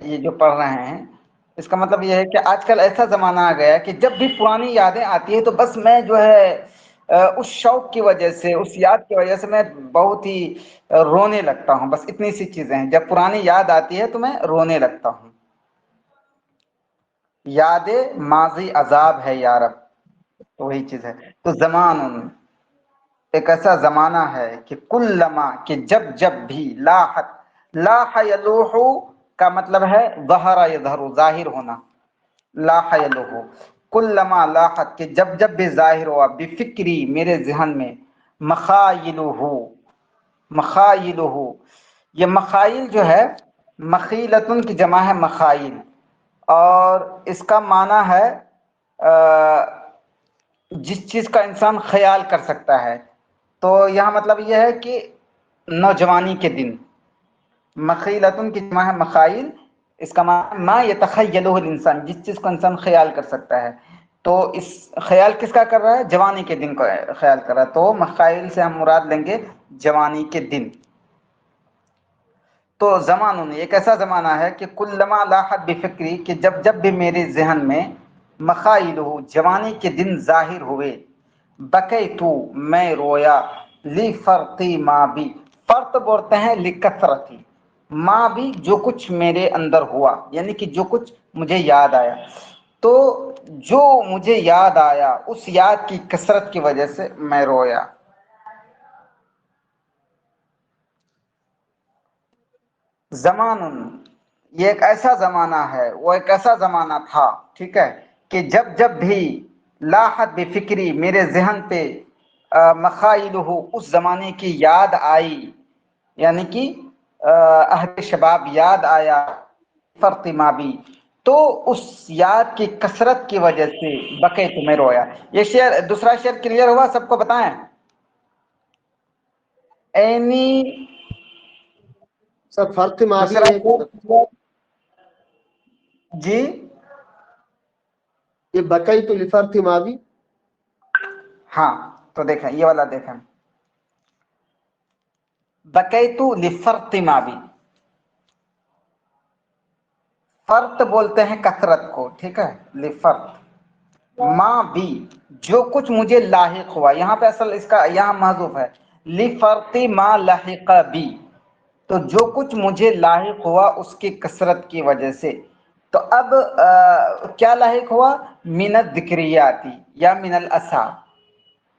ये जो पढ़ रहे हैं इसका मतलब ये है कि आजकल ऐसा ज़माना आ गया है कि जब भी पुरानी यादें आती है तो बस मैं जो है उस शौक की वजह से, उस याद की वजह से मैं बहुत ही रोने लगता हूँ। बस इतनी सी चीज़ें हैं, जब पुरानी याद आती है तो मैं रोने लगता हूँ। यादे माजी अजाब है यारब, तो वही चीज़ है। तो ज़मानुन एक ऐसा ज़माना है कि कुल्लमा कि जब भी, लाह यलूहु का मतलब है ज़हरा यज़हरु, जाहिर होना, लाह यलूहु, कुल्लमा लाहत कि जब भी जाहिर हुआ, बिफिक्री मेरे ज़हन में, मखाइलुहु, ये मखाइल जो है मखीलतुन की जमा है मखाइल, और इसका माना है जिस चीज़ का इंसान ख्याल कर सकता है। तो यहाँ मतलब यह है कि नौजवानी के दिन, मखीलतुन की जमा है मखाइल, इसका मा यतखय्यलुहुल इंसान, जिस चीज़ को इंसान ख्याल कर सकता है। तो इस ख्याल किसका कर रहा है, जवानी के दिन का ख्याल कर रहा है, तो मखाइल से हम मुराद लेंगे जवानी के दिन। तो ज़मानुन एक ऐसा ज़माना है कि कुल्लमा लाहत बिफ़िक्री कि जब भी मेरे जहन में, मखाइलुहु जवानी के दिन ज़ाहिर हुए, बकैतु मैं रोया, ली फर्ती मा भी, फर्त बोलते हैं लिकसरती, माँ भी जो कुछ मेरे अंदर हुआ, यानी कि जो कुछ मुझे याद आया। तो जो मुझे याद आया उस याद की कसरत की वजह से मैं रोया। ज़मानुन ये एक ऐसा ज़माना है, वो एक ऐसा ज़माना था, ठीक है, कि जब भी लाहत बेफिक्री मेरे जहन पे मखाइलुहु उस ज़माने की याद आई, यानी कि अहद शबाब याद आया, फर्तिमाबी, तो उस याद की कसरत की वजह से बके तुम्हें रोया। ये शेर, दूसरा शेर क्लियर हुआ सबको, बताएं। एनी सर फर्क मावी दूसरा है शेर जी, ये बकई तो लिफर्थ मावी। हाँ तो देखें ये वाला देखें, बकैतु लिफर्त मावी, फर्त बोलते हैं कसरत को, ठीक है, लिफर्त माँ भी जो कुछ मुझे लाहिक हुआ, यहाँ पे असल इसका यहाँ महजूफ है, लिफर्ती माँ लाहिक बी, तो जो कुछ मुझे लाहिक हुआ उसकी कसरत की वजह से। तो अब क्या लाहिक हुआ, मिनत जिक्रियाती या मिनल असा।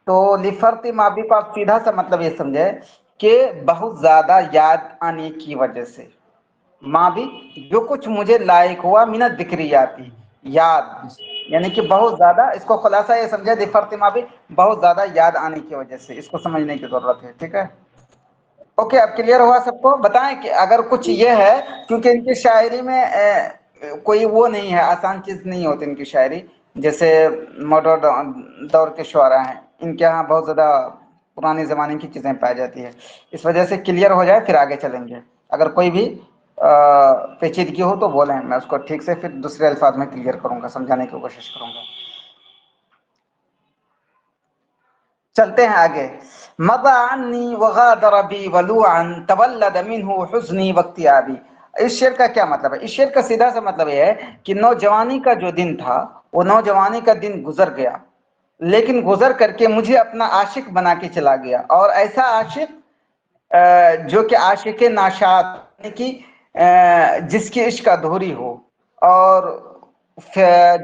तो लिफर्ती माबी का आप सीधा सा मतलब ये समझे कि बहुत ज्यादा याद आने की वजह से, माबी जो कुछ मुझे लायक हुआ मिनत जिक्रियाती, याद, यानी कि बहुत ज्यादा, इसको खुलासा ये समझे लिफर्ती माबी बहुत ज्यादा याद आने की वजह से, इसको समझने की जरूरत है, ठीक है। ओके, अब क्लियर हुआ सबको। बताएं कि अगर कुछ ये है, क्योंकि इनकी शायरी में कोई वो नहीं है, आसान चीज नहीं होती इनकी शायरी, जैसे मॉडर्न दौर के शुआरा हैं, इनके यहाँ बहुत ज्यादा पुराने जमाने की चीजें पाई जाती है। इस वजह से क्लियर हो जाए फिर आगे चलेंगे। अगर कोई भी पेचीदगी हो तो बोलें, मैं उसको ठीक से फिर दूसरे अल्फाज में क्लियर करूंगा, समझाने की कोशिश करूंगा। चलते हैं आगे। मदा अन्नी वगादर बी वलूअन तवल्लद मिन्हु हुज़्नी वक्तियाबी। इस शेर का क्या मतलब है? इस शेर का सीधा सा मतलब यह है कि नौजवानी का जो दिन था वो नौजवानी का दिन गुजर गया, लेकिन गुजर करके मुझे अपना आशिक बना के चला गया। और ऐसा आशिक जो कि आशिक नाशाद, यानी कि जिसकी इश्क अधूरी हो और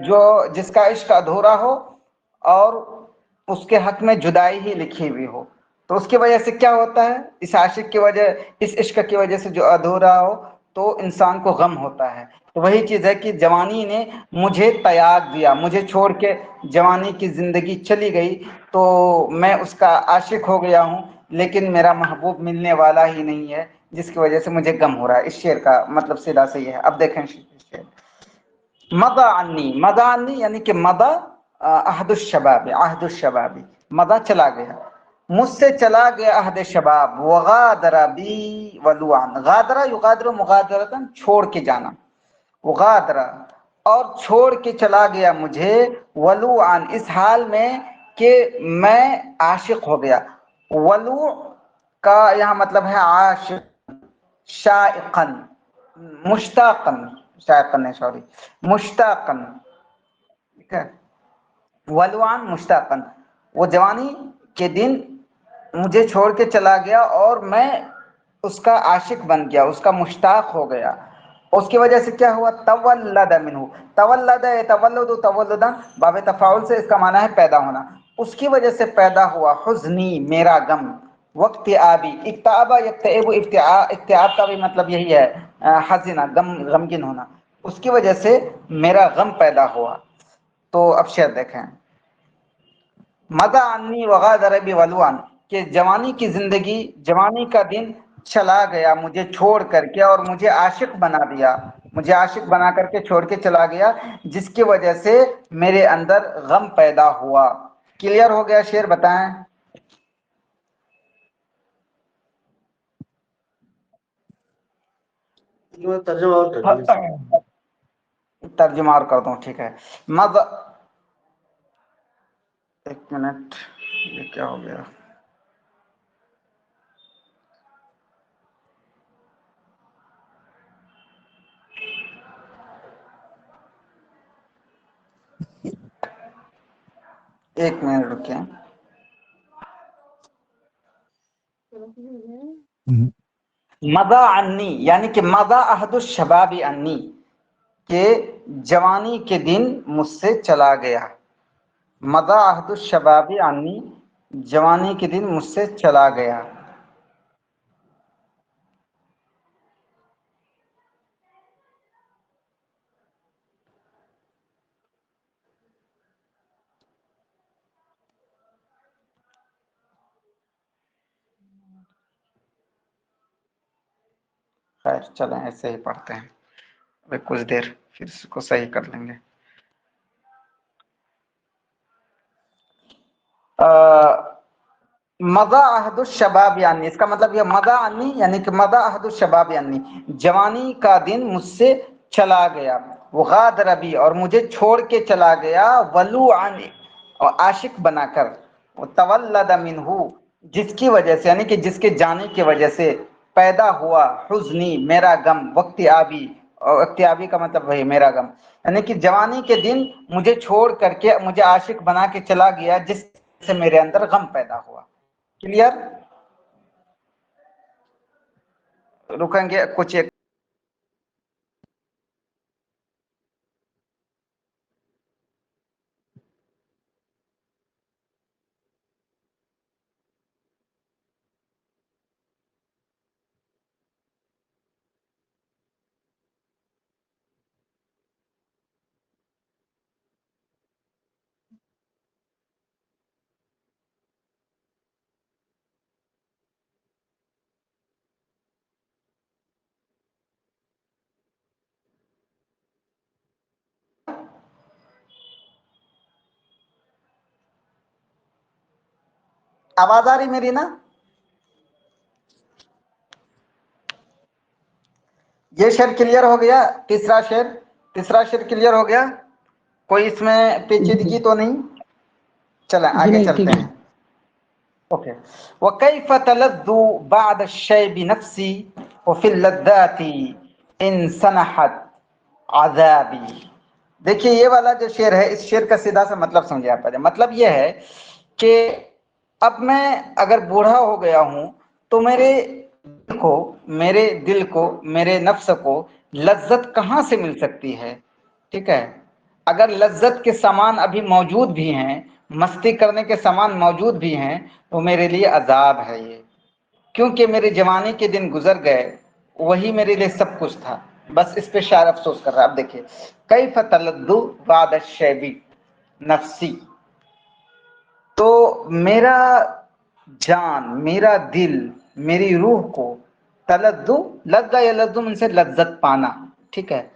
जो जिसका इश्क अधूरा हो और उसके हक में जुदाई ही लिखी हुई हो। तो उसकी वजह से क्या होता है? इस आशिक की वजह, इस इश्क की वजह से जो अधूरा हो तो इंसान को गम होता है। तो वही चीज़ है कि जवानी ने मुझे त्याग दिया, मुझे छोड़ के जवानी की ज़िंदगी चली गई, तो मैं उसका आशिक हो गया हूँ, लेकिन मेरा महबूब मिलने वाला ही नहीं है, जिसकी वजह से मुझे गम हो रहा है। इस शेर का मतलब सीधा सही है। अब देखें शेर, मदा अन्नी यानी कि मदा अहदुश-शबाबी, मदा चला गया, मुझसे चला गया अहद शबाब, वगादरा बी वलुआन, गादरा युगादरु मुगादरतन, छोड़ के जाना, वगादरा और छोड़ के चला गया मुझे, वलुआन इस हाल में कि मैं आशिक हो गया। वलू का यहाँ मतलब है आशिक, शाइकन, मुश्ताकन, शाइकन नहीं सॉरी, मुश्ताकन, ठीक है, वलवान मुश्ताकन, वो जवानी के दिन मुझे छोड़ के चला गया और मैं उसका आशिक बन गया, उसका मुश्ताक हो गया। उसकी वजह से क्या हुआ? तवल्लद मिन्हु, तवल्लद तवल्लुदु तवल्लुदन, बाब तफाउल से इसका माना है पैदा होना। उसकी वजह से पैदा हुआ हुज़्नी, मेरा गम, वक्त आबी, इक्ताबा यक्तएबु, इक्तिआब का भी मतलब यही है, हज़िना, गमगीन होना। उसकी वजह से मेरा गम पैदा हुआ। तो अब शेर देखें, मदा अन्नी वगादर बी वलवान, कि जवानी की जिंदगी, जवानी का दिन चला गया मुझे छोड़ करके और मुझे आशिक बना दिया, मुझे आशिक बना करके छोड़ के चला गया, जिसकी वजह से मेरे अंदर गम पैदा हुआ। क्लियर हो गया शेर? बताएं। तर्जुमा और कर दीजिए। तर्जुमा और कर दूं, ठीक है। मद, एक मिनट, ये क्या हो गया? एक मिनट रुकिए। मदा अन्नी यानी कि मदा अहदुश शबाबी अन्नी, के जवानी के दिन मुझसे चला गया। मदा अहदुश शबाबी अन्नी, जवानी के दिन मुझसे चला गया। खैर चलें, ऐसे ही पढ़ते हैं अभी कुछ देर, फिर इसको सही कर लेंगे। मदा अहदुश शबाब यानी, इसका मतलब यह मदा अन्नी यानी कि मदा अहदुश शबाब यानी जवानी का दिन मुझसे चला गया, वो गादर बी और मुझे छोड़ के चला गया, वलू अन और आशिक बनाकर, वो तवल्लद मिन्हु जिसकी वजह से यानी कि जिसके जाने की वजह से पैदा हुआ, हुज़्नी मेरा गम, वक्त आबी, और वक्त आबी का मतलब वही मेरा गम, यानी कि जवानी के दिन मुझे छोड़ करके मुझे आशिक बना के चला गया, जिससे मेरे अंदर गम पैदा हुआ। क्लियर? रुकेंगे कुछ एक आवाज आ रही मेरी ना? ये शेर क्लियर हो गया? तीसरा शेर क्लियर हो गया? कोई इसमें पेचीदगी तो नहीं? चलें आगे चलते हैं। ओके। वकैफ तलद्दु बाद शैबि नफ्सी वफिल लद्दाती इन सनहत आज़ाबी। देखिए ये वाला जो शेर है, इस शेर का सीधा सा मतलब समझे आप पहले। मतलब ये है कि अब मैं अगर बूढ़ा हो गया हूं तो मेरे दिल को मेरे नफ्स को लज्जत कहां से मिल सकती है, ठीक है। अगर लज्जत के सामान अभी मौजूद भी हैं, मस्ती करने के सामान मौजूद भी हैं, तो मेरे लिए अजाब है ये, क्योंकि मेरे जवानी के दिन गुजर गए, वही मेरे लिए सब कुछ था। बस इस पे शायर अफसोस कर रहा है। अब देखिए, कैफ तलद्दु बाद शैबी नफ्सी, तो मेरा जान, मेरा दिल, मेरी रूह को तलद्दु, लद्दा या लद्दु उनसे लज्जत पाना, ठीक है।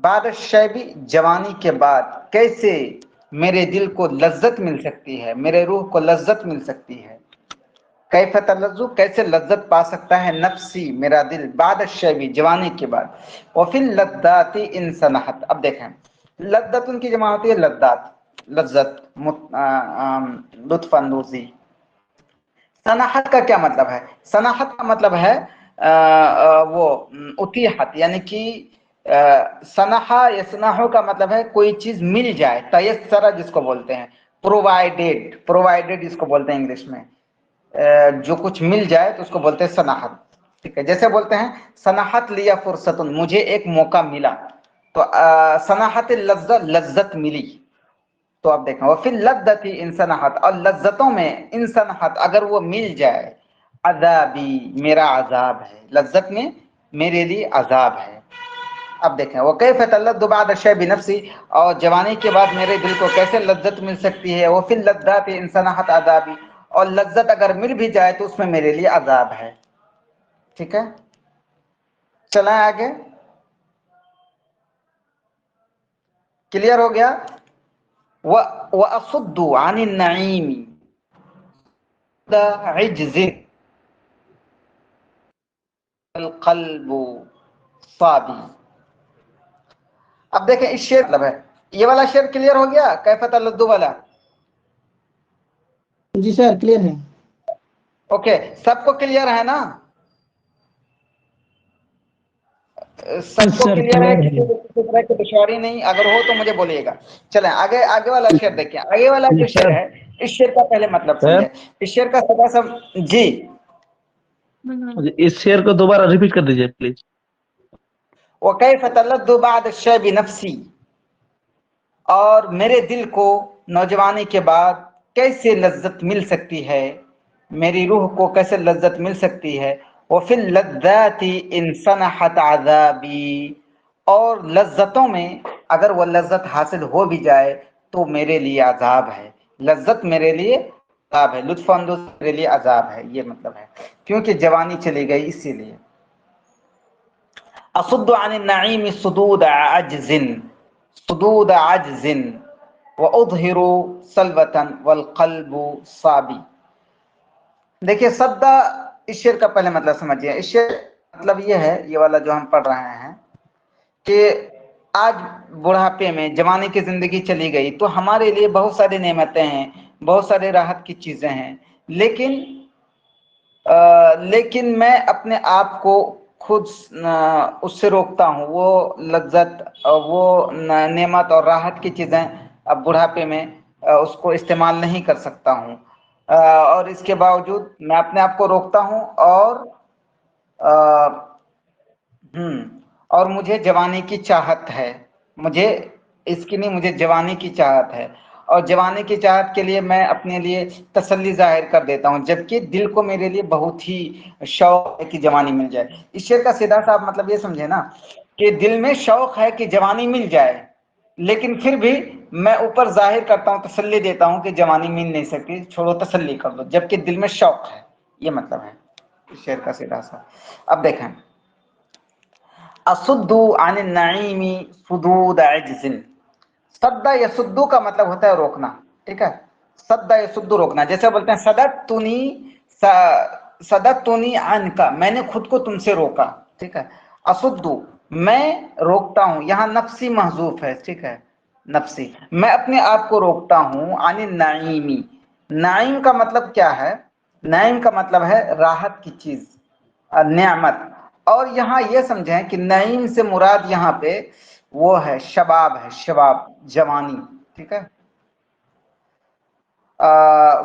बाद शैबी जवानी के बाद कैसे मेरे दिल को लज्जत मिल सकती है, मेरे रूह को लज्जत मिल सकती है। कैफ तलज्जु, कैसे लज्जत पा सकता है नफ्सी मेरा दिल, बाद शैबी जवानी के बाद, और फिर लद्दाती इन सनहत। अब देखें, लद्दत उनकी जमा होती है लद्दात, लज्जत, लुत्फ अंदोजी। सनाहत का क्या मतलब है? सनाहत का मतलब है वो उतीहत, यानी कि सनाहा यसनाहो का मतलब है कोई चीज मिल जाए, तयस्सरा जिसको बोलते हैं, प्रोवाइडेड, प्रोवाइडेड जिसको बोलते हैं इंग्लिश में, जो कुछ मिल जाए तो उसको बोलते हैं सनाहत, ठीक है। जैसे बोलते हैं सनाहत लिया फुर्सतुन, मुझे एक मौका मिला, तो सनाहत लज्जत, लज्जत मिली। तो आप देखें, वो फिर लद्दती इंसनहत, और लज्जतों में इंसनहत अगर वो मिल जाए, अजाबी मेरा अजाब है, लज्जत में मेरे लिए अजाब है। अब देखें, वो कैफ तलद्दु बाद शैबि नफ्सी, और जवानी के बाद मेरे दिल को कैसे लज्जत मिल सकती है, वो फिर लद्दाती इंसनहत अजाबी, और लज्जत अगर मिल भी जाए तो उसमें मेरे लिए अजाब है, ठीक है। चलें आगे, क्लियर हो गया। व असुद्दु अनिन नईमी इज्ज़ि क़ल्बु साबी। अब देखें इस शेर मतलब है, ये वाला शेर क्लियर हो गया, कैफ तलद्दु वाला? जी सर क्लियर है। ओके, सबको क्लियर है ना? सबको सर, क्लियर है, क्लियर किसी है। को किसी तरह की दुश्वारी नहीं? अगर हो तो मुझे बोलिएगा। चलें आगे, आगे वाला शेर देखिए। आगे वाला जो शेर है, इस शेर का पहले मतलब समझे। इस शेर का सदा सब जी, इस शेर को दोबारा रिपीट कर दीजिए प्लीज। वकैफ तलद्दु बाद शैबि नफ्सी, और मेरे दिल को नौजवानी के बाद कैसे लज्जत मिल सकती है, मेरी रूह को कैसे लज्जत मिल सकती है। वो फिर लद्दाती इंसनहत आज़ाबी, और लज्जतों में अगर वो लज्जत हासिल हो भी जाए तो मेरे लिए अजाब है, लज्जत मेरे लिए अजाब है, लुत्फ अंदोज़ मेरे लिए अजाब है, ये मतलब है, क्योंकि जवानी चली गई इसीलिए। असुद्दु अनिन नईमी सुदूद अज्जिन, सुदूद अज्जिन व उज़हिरु सल्वतन वल क़ल्बु साबी। देखिए सद्दा, इस शेर का पहले मतलब समझिए। इस शेर मतलब ये है, ये वाला जो हम पढ़ रहे हैं, कि आज बुढ़ापे में जवानी की जिंदगी चली गई तो हमारे लिए बहुत सारी नेमतें हैं, बहुत सारे राहत की चीजें हैं, लेकिन मैं अपने आप को खुद उससे रोकता हूँ, वो लज्जत, वो नेमत और राहत की चीजें अब बुढ़ापे में उसको इस्तेमाल नहीं कर सकता हूँ, और इसके बावजूद मैं अपने आप को रोकता हूँ, और मुझे जवानी की चाहत है, मुझे इसकी नहीं, मुझे जवानी की चाहत है, और जवानी की चाहत के लिए मैं अपने लिए तसल्ली जाहिर कर देता हूँ, जबकि दिल को मेरे लिए बहुत ही शौक है कि जवानी मिल जाए। इस शेर का सीधा सा मतलब ये समझे ना, कि दिल में शौक है कि जवानी मिल जाए, लेकिन फिर भी मैं ऊपर जाहिर करता हूँ, तसल्ली देता हूँ कि जवानी मिल नहीं सकती, छोड़ो तसल्ली कर लो, जबकि दिल में शौक है, ये मतलब है इस शेर का सीधा सा। अब देखें, असुद्दु अनिन नईमी सुदूद अज्जिन, सद्दा यसुद्दु का मतलब होता है रोकना, ठीक है। सद्दा यसुद्दु रोकना, जैसे बोलते हैं सदतुनी अनका, मैंने खुद को तुमसे रोका, ठीक है। असुद्दु मैं रोकता हूं, यहाँ नफ्सी महजूफ है, ठीक है, नफ्सी, मैं अपने आप को रोकता हूं, अनिन नईमी नाइम का मतलब क्या है? नाइम का मतलब है राहत की चीज, नेमत। और यहाँ ये समझें कि नईम से मुराद यहाँ पे वो है शबाब है, शबाब, जवानी, ठीक है।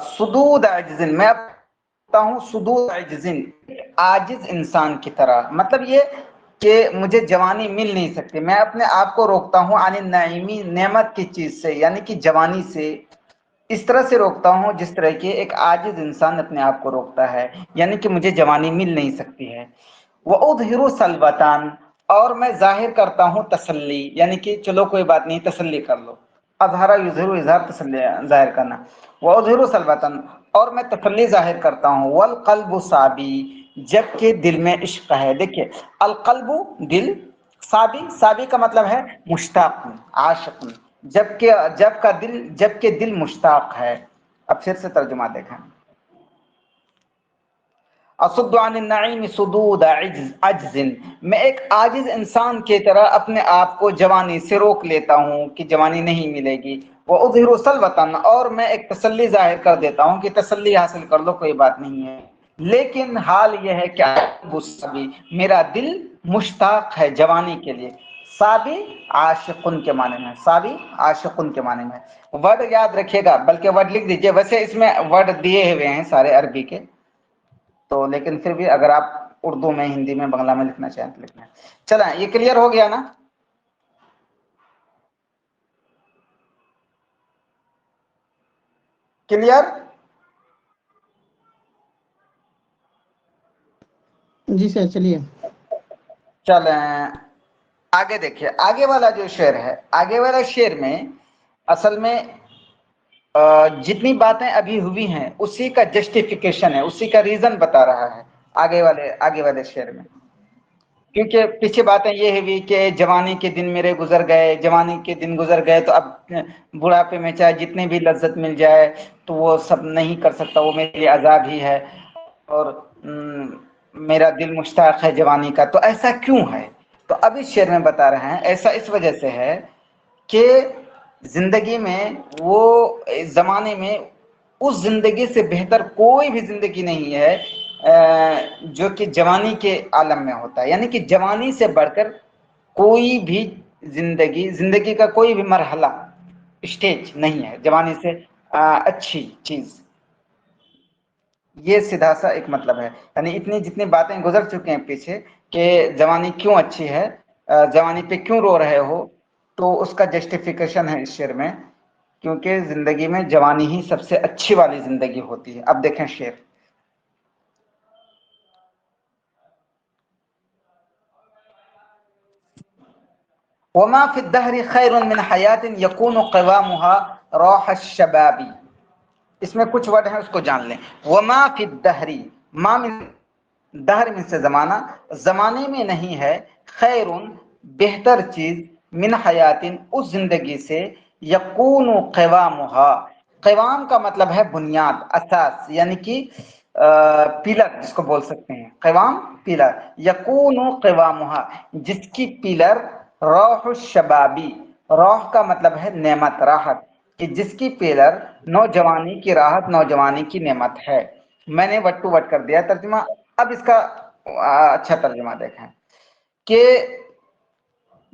सुदूद अज्जिन, मैं कहता हूँ सुदूद अज्जिन, आजिज इंसान की तरह, मतलब ये कि मुझे जवानी मिल नहीं सकती, मैं अपने आप को रोकता हूँ आने नईमी, नेमत की चीज से, यानी कि जवानी से इस तरह से रोकता हूँ जिस तरह के एक आजिज इंसान अपने आप को रोकता है, यानी कि मुझे जवानी मिल नहीं सकती है। वउदहिरु सलबतान, और मैं जाहिर करता हूँ तसल्ली, यानी कि चलो कोई बात नहीं, तसल्ली कर लो। अजहरा युजहिरु, इजहार तसल्ली जाहिर करना। वउदहिरु सलबतन, और मैं तसल्ली जाहिर करता हूँ। वल कल्बु साबी, जबकि दिल में इश्क है। देखिए अल कल्बु दिल, साबी, साबी का मतलब है मुश्ताक, आशिक, जबकि दिल मुश्ताक है। अब फिर से तर्जुमा देखें। अज्जिन, मैं एक आजिज इंसान की तरह अपने आप को जवानी से रोक लेता हूँ कि जवानी नहीं मिलेगी। वो उज़हिरु सलवतन, और मैं एक तसल्ली जाहिर कर देता हूँ कि तसल्ली हासिल कर लो, कोई बात नहीं है। लेकिन हाल यह है कि मेरा दिल मुश्ताक है जवानी के लिए। साबी आशिकुन के माने में, साबी आशिकुन के माने में। वर्ड याद रखिएगा, बल्कि वर्ड लिख दीजिए, वैसे इसमें वर्ड दिए हुए हैं सारे अरबी के, तो लेकिन फिर भी अगर आप उर्दू में, हिंदी में, बांग्ला में लिखना चाहें तो लिखना है। चला, ये क्लियर हो गया ना? क्लियर? जी सर, चलिए। चलें आगे देखिए, आगे वाला जो शेर है, आगे वाला शेर में असल में जितनी बातें अभी हुई हैं उसी का जस्टिफिकेशन है, उसी का रीजन बता रहा है आगे वाले शेर में। क्योंकि पीछे बातें ये हुई कि जवानी के दिन मेरे गुजर गए, जवानी के दिन गुजर गए, तो अब बुढ़ापे में चाहे जितनी भी लज्जत मिल जाए तो वो सब नहीं कर सकता, वो मेरे लिए अजाब ही है, और मेरा दिल मुश्ताक है जवानी का। तो ऐसा क्यों है? तो अब इस शेर में बता रहे हैं, ऐसा इस वजह से है कि जिंदगी में, वो जमाने में उस जिंदगी से बेहतर कोई भी जिंदगी नहीं है जो कि जवानी के आलम में होता है। यानी कि जवानी से बढ़कर कोई भी जिंदगी का कोई भी मरहला, स्टेज नहीं है जवानी से अच्छी चीज। ये सीधा सा एक मतलब है, यानी इतनी जितनी बातें गुजर चुके हैं पीछे कि जवानी क्यों अच्छी है, जवानी पे क्यों रो रहे हो, तो उसका जस्टिफिकेशन है इस शेर में, क्योंकि जिंदगी में जवानी ही सबसे अच्छी वाली जिंदगी होती है। अब देखें शेर, वमा फि दहरी खैरुन मिन हयातिन यकूनु क़वामुहा रौह शबाबी। इसमें कुछ वर्ड है, उसको जान लें। वमा फि दहरी, मा मिन दहर में से जमाना, जमाने में नहीं है, खैरुन बेहतर चीज, मिन हयातिन उस जिंदगी से, यकूनु क़वामुहा, क़वाम का मतलब है बुनियाद, असास, यानी कि पिलर जिसको बोल सकते हैं, क़वाम पिलर, यकूनु क़वामुहा जिसकी पिलर, रौह शबाबी, रौह का मतलब है नेमत, राहत, कि जिसकी पिलर नौजवानी की राहत, नौजवानी की नेमत है। मैंने वट टू वट कर दिया तर्जुमा। अब इसका अच्छा तर्जुमा देखें कि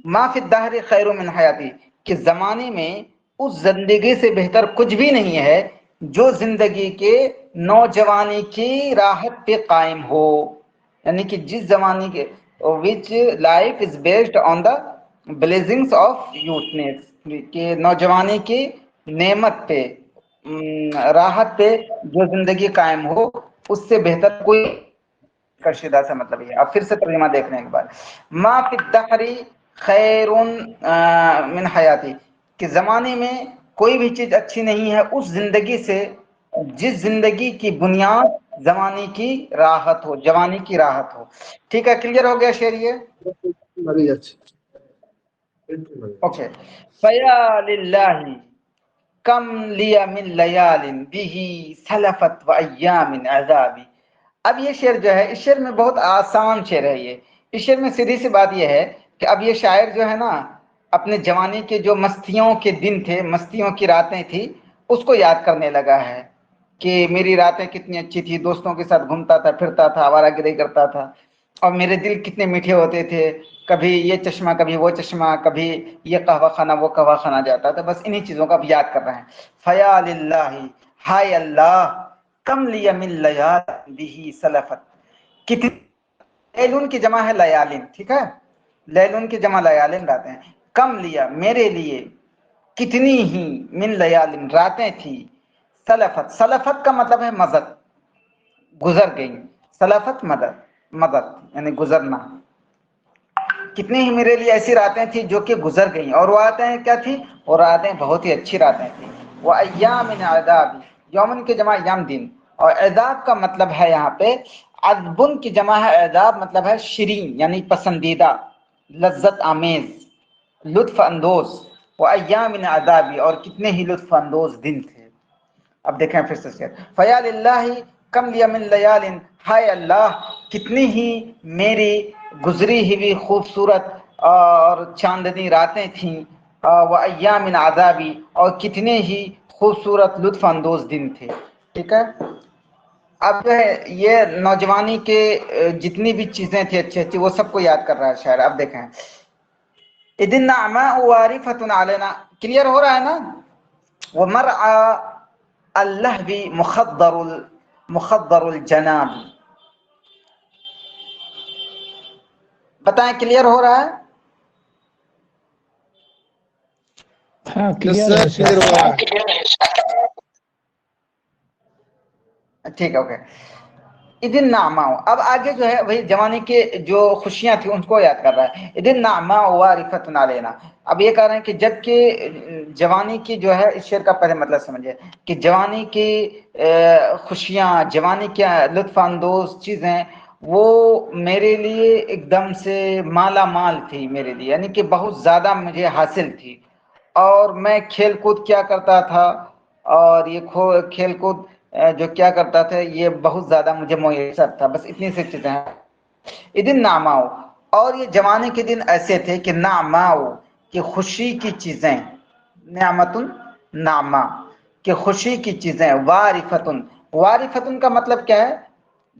माफी दहर खैर मिन हयाती, कि जमाने में उस जिंदगी से बेहतर कुछ भी नहीं है जो जिंदगी के नौजवानी की राहत पे कायम हो। यानी कि जिस जमाने के, which life is based on the blessings of youthness, के नौजवानी की नेमत पे, राहत पे जो जिंदगी कायम हो, उससे बेहतर कोई का सीधा सा मतलब ये। अब फिर से तर्जुमा देखने के बाद, मा फि दहरी खैरुन मिन हयाती, कि जमाने में कोई भी चीज अच्छी नहीं है उस जिंदगी से जिस जिंदगी की बुनियाद जवानी की राहत हो, जवानी की राहत हो। ठीक है, क्लियर हो गया शेर ये? ओके। फया लिल्लाही कम लिया मिन लयालिन बिही सलफत व अय्यामिन अज़ाबी। अब ये शेर जो है, इस शेर में बहुत आसान शेर है ये। इस शेर में सीधी सी बात ये है कि अब ये शायर जो है ना, अपने जवानी के जो मस्तियों के दिन थे, मस्तियों की रातें थी, उसको याद करने लगा है। कि मेरी रातें कितनी अच्छी थी, दोस्तों के साथ घूमता था, फिरता था, आवारागर्दी करता था, और मेरे दिल कितने मीठे होते थे, कभी ये चश्मा कभी वो चश्मा, कभी ये कहवा खाना वो कहवा खाना जाता था। बस इन्हीं चीज़ों का अब याद कर रहे हैं। फया लिल्लाही, हाय अल्लाह, कम लिया मिन लयालिन बिही सलफत, कितनी, लैलुन की जमा है लयालिन, ठीक है, लैलुन की जमा लयालिन रातें हैं, कम लिया मेरे लिए, कितनी ही, मिन लयालिन रातें थी, सलफत, सलफत का मतलब है मदद, गुजर गई, सलफत मदद, मदद यानी गुजरना, कितनी ही मेरे लिए ऐसी रातें थी जो कि गुजर गई, और वो रातें क्या थी, वो रातें बहुत ही अच्छी रातें थी। वह अय्यामिन अदाब, यौमन की जमा याम दिन, और अदाब का मतलब है यहाँ पे, अदबुन की जमा है अदाब, मतलब है शिरीन यानी पसंदीदा, लज्जत आमेज, लुत्फ अंदोज। वह अय्यामिन अदाबी, और कितने ही लुत्फ अंदोज दिन थे। अब देखें फिर से, फया लिल्लाही कम लिया मिन लयालिन, हाय अल्लाह, कितनी ही मेरी गुजरी हुई खूबसूरत और चांदनी रातें थीं, व अय्यामिन आदाबी, और कितने ही खूबसूरत लुत्फ अंदोज दिन थे। ठीक है, अब जो है ये नौजवानी के जितनी भी चीजें थी अच्छी अच्छी, वो सबको याद कर रहा है शायर। अब देखें, इदिन नामा वारिफतुन अलैना, क्लियर हो रहा है ना, वो मरआ अल्लहवी मुखद्दरुल जनाब, बताएं क्लियर हो रहा है? हाँ क्लियर है क्लियर सर। हो रहा है। ठीक है, ओके। इदिन नामाओ, अब आगे जो है वही जवानी के जो खुशियां थी उनको याद कर रहा है। इदिन नामा वारिफतुन अलैना, अब ये कह रहे हैं कि जबकि जवानी की जो है, इस शेर का पहले मतलब समझिए कि जवानी की खुशियां, जवानी की लुत्फ अंदोज चीजें, वो मेरे लिए एकदम से माला माल थी मेरे लिए, यानी कि बहुत ज्यादा मुझे हासिल थी, और मैं खेल कूद क्या करता था, और ये खेल कूद जो क्या करता था, ये बहुत ज्यादा मुझे मुयसर था। बस इतनी सी चीजें हैं। इदिन नामाओ, और ये जवानी के दिन ऐसे थे कि नामाओ, कि खुशी की चीजें, न्यामतुन नामा, कि खुशी की चीजें, वारिफतुन, वारिफतुन का मतलब क्या है?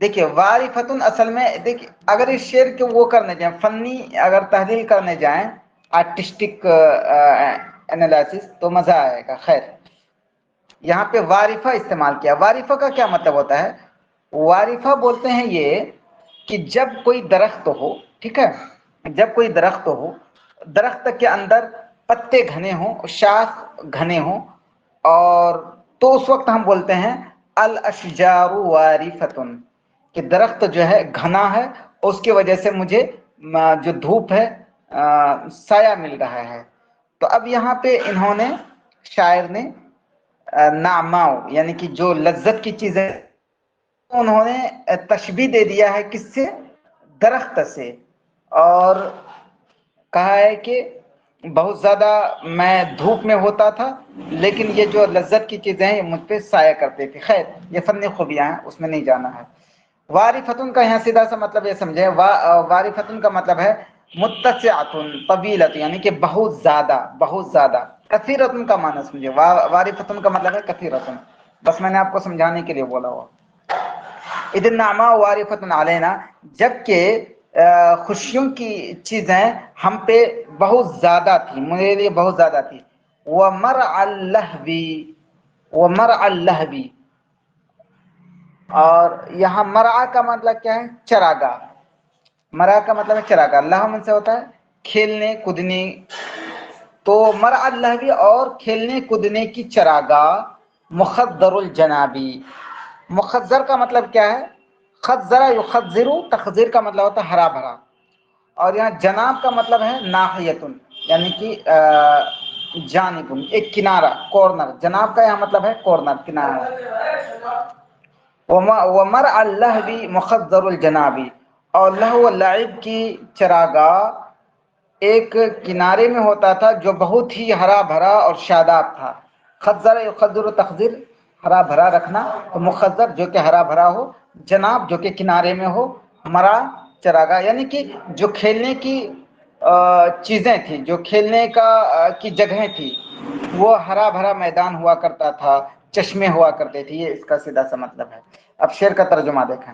देखिए वारिफतुन असल में, देखिए अगर इस शेर के वो करने जाए, फन्नी अगर तहलील करने जाएं, आर्टिस्टिक एनालिसिस, तो मजा आएगा। खैर, यहाँ पे वारिफा इस्तेमाल किया। वारिफा का क्या मतलब होता है? वारिफा बोलते हैं ये कि जब कोई दरख्त हो, ठीक है, जब कोई दरख्त हो, दरख्त के अंदर पत्ते घने हों, शाख घने हों, और तो उस वक्त हम बोलते हैं अल अशजारु वारिफतुन, कि दरख्त जो है घना है, उसकी वजह से मुझे जो धूप है साया मिल रहा है। तो अब यहाँ पे इन्होंने, शायर ने नामाओ यानी कि जो लज्जत की चीजें, उन्होंने तशबीह दे दिया है किससे? दरख्त से, और कहा है कि बहुत ज्यादा मैं धूप में होता था, लेकिन ये जो लज्जत की चीजें हैं ये मुझ पे साया करते थे। खैर, ये फन्नी खूबियां हैं, उसमें नहीं जाना है। वारिफतुन का यहाँ सीधा सा मतलब ये समझे, वारिफतुन का मतलब है मुत्तसिअतुन तवीलतुन, यानी कि बहुत ज्यादा, बहुत ज्यादा। कसीरतुन का माना समझे, वारिफतुन का मतलब है कसीरतुन, बस मैंने आपको समझाने के लिए बोला हुआ। इदिन नामा वारिफतुन अलैना, जबकि खुशियों की चीजें हम पे बहुत ज्यादा थी, मेरे लिए बहुत ज्यादा थी। वमर अल्लहवी, वमर अल्लहवी, और यहाँ मरआ का मतलब क्या है? चरागा। मरआ का मतलब है चरागा, लहम से होता है खेलने कूदने, तो मरआ अल्लहवी, और खेलने कूदने की चरागा, मुखद्दरुल जनाबी, मुखद्दर का मतलब क्या है? खज्जरा युखज्जिरु, तखजीर का मतलब होता है हरा भरा, और यहाँ जनाब का मतलब है नाहियतुन, यानी कि जानिबुन, एक किनारा, कॉर्नर। जनाब का यहाँ मतलब है कॉर्नर, किनारा। वमर अल्लहवी मुखद्दरुल जनाबी, और लहव लाइब की चरागा एक किनारे में होता था जो बहुत ही हरा भरा और शादाब था। खज्जर युखज्जिरु, तखजीर हरा भरा रखना, तो मुखद्दर जो कि हरा भरा हो, जनाब जो कि किनारे में हो, मरा चरागा, यानी कि जो खेलने की चीजें थी, जो खेलने का की जगह थी, वो हरा भरा मैदान हुआ करता था, चश्मे हुआ करते थे, ये इसका सीधा सा मतलब है। अब शेर का तर्जुमा देखें।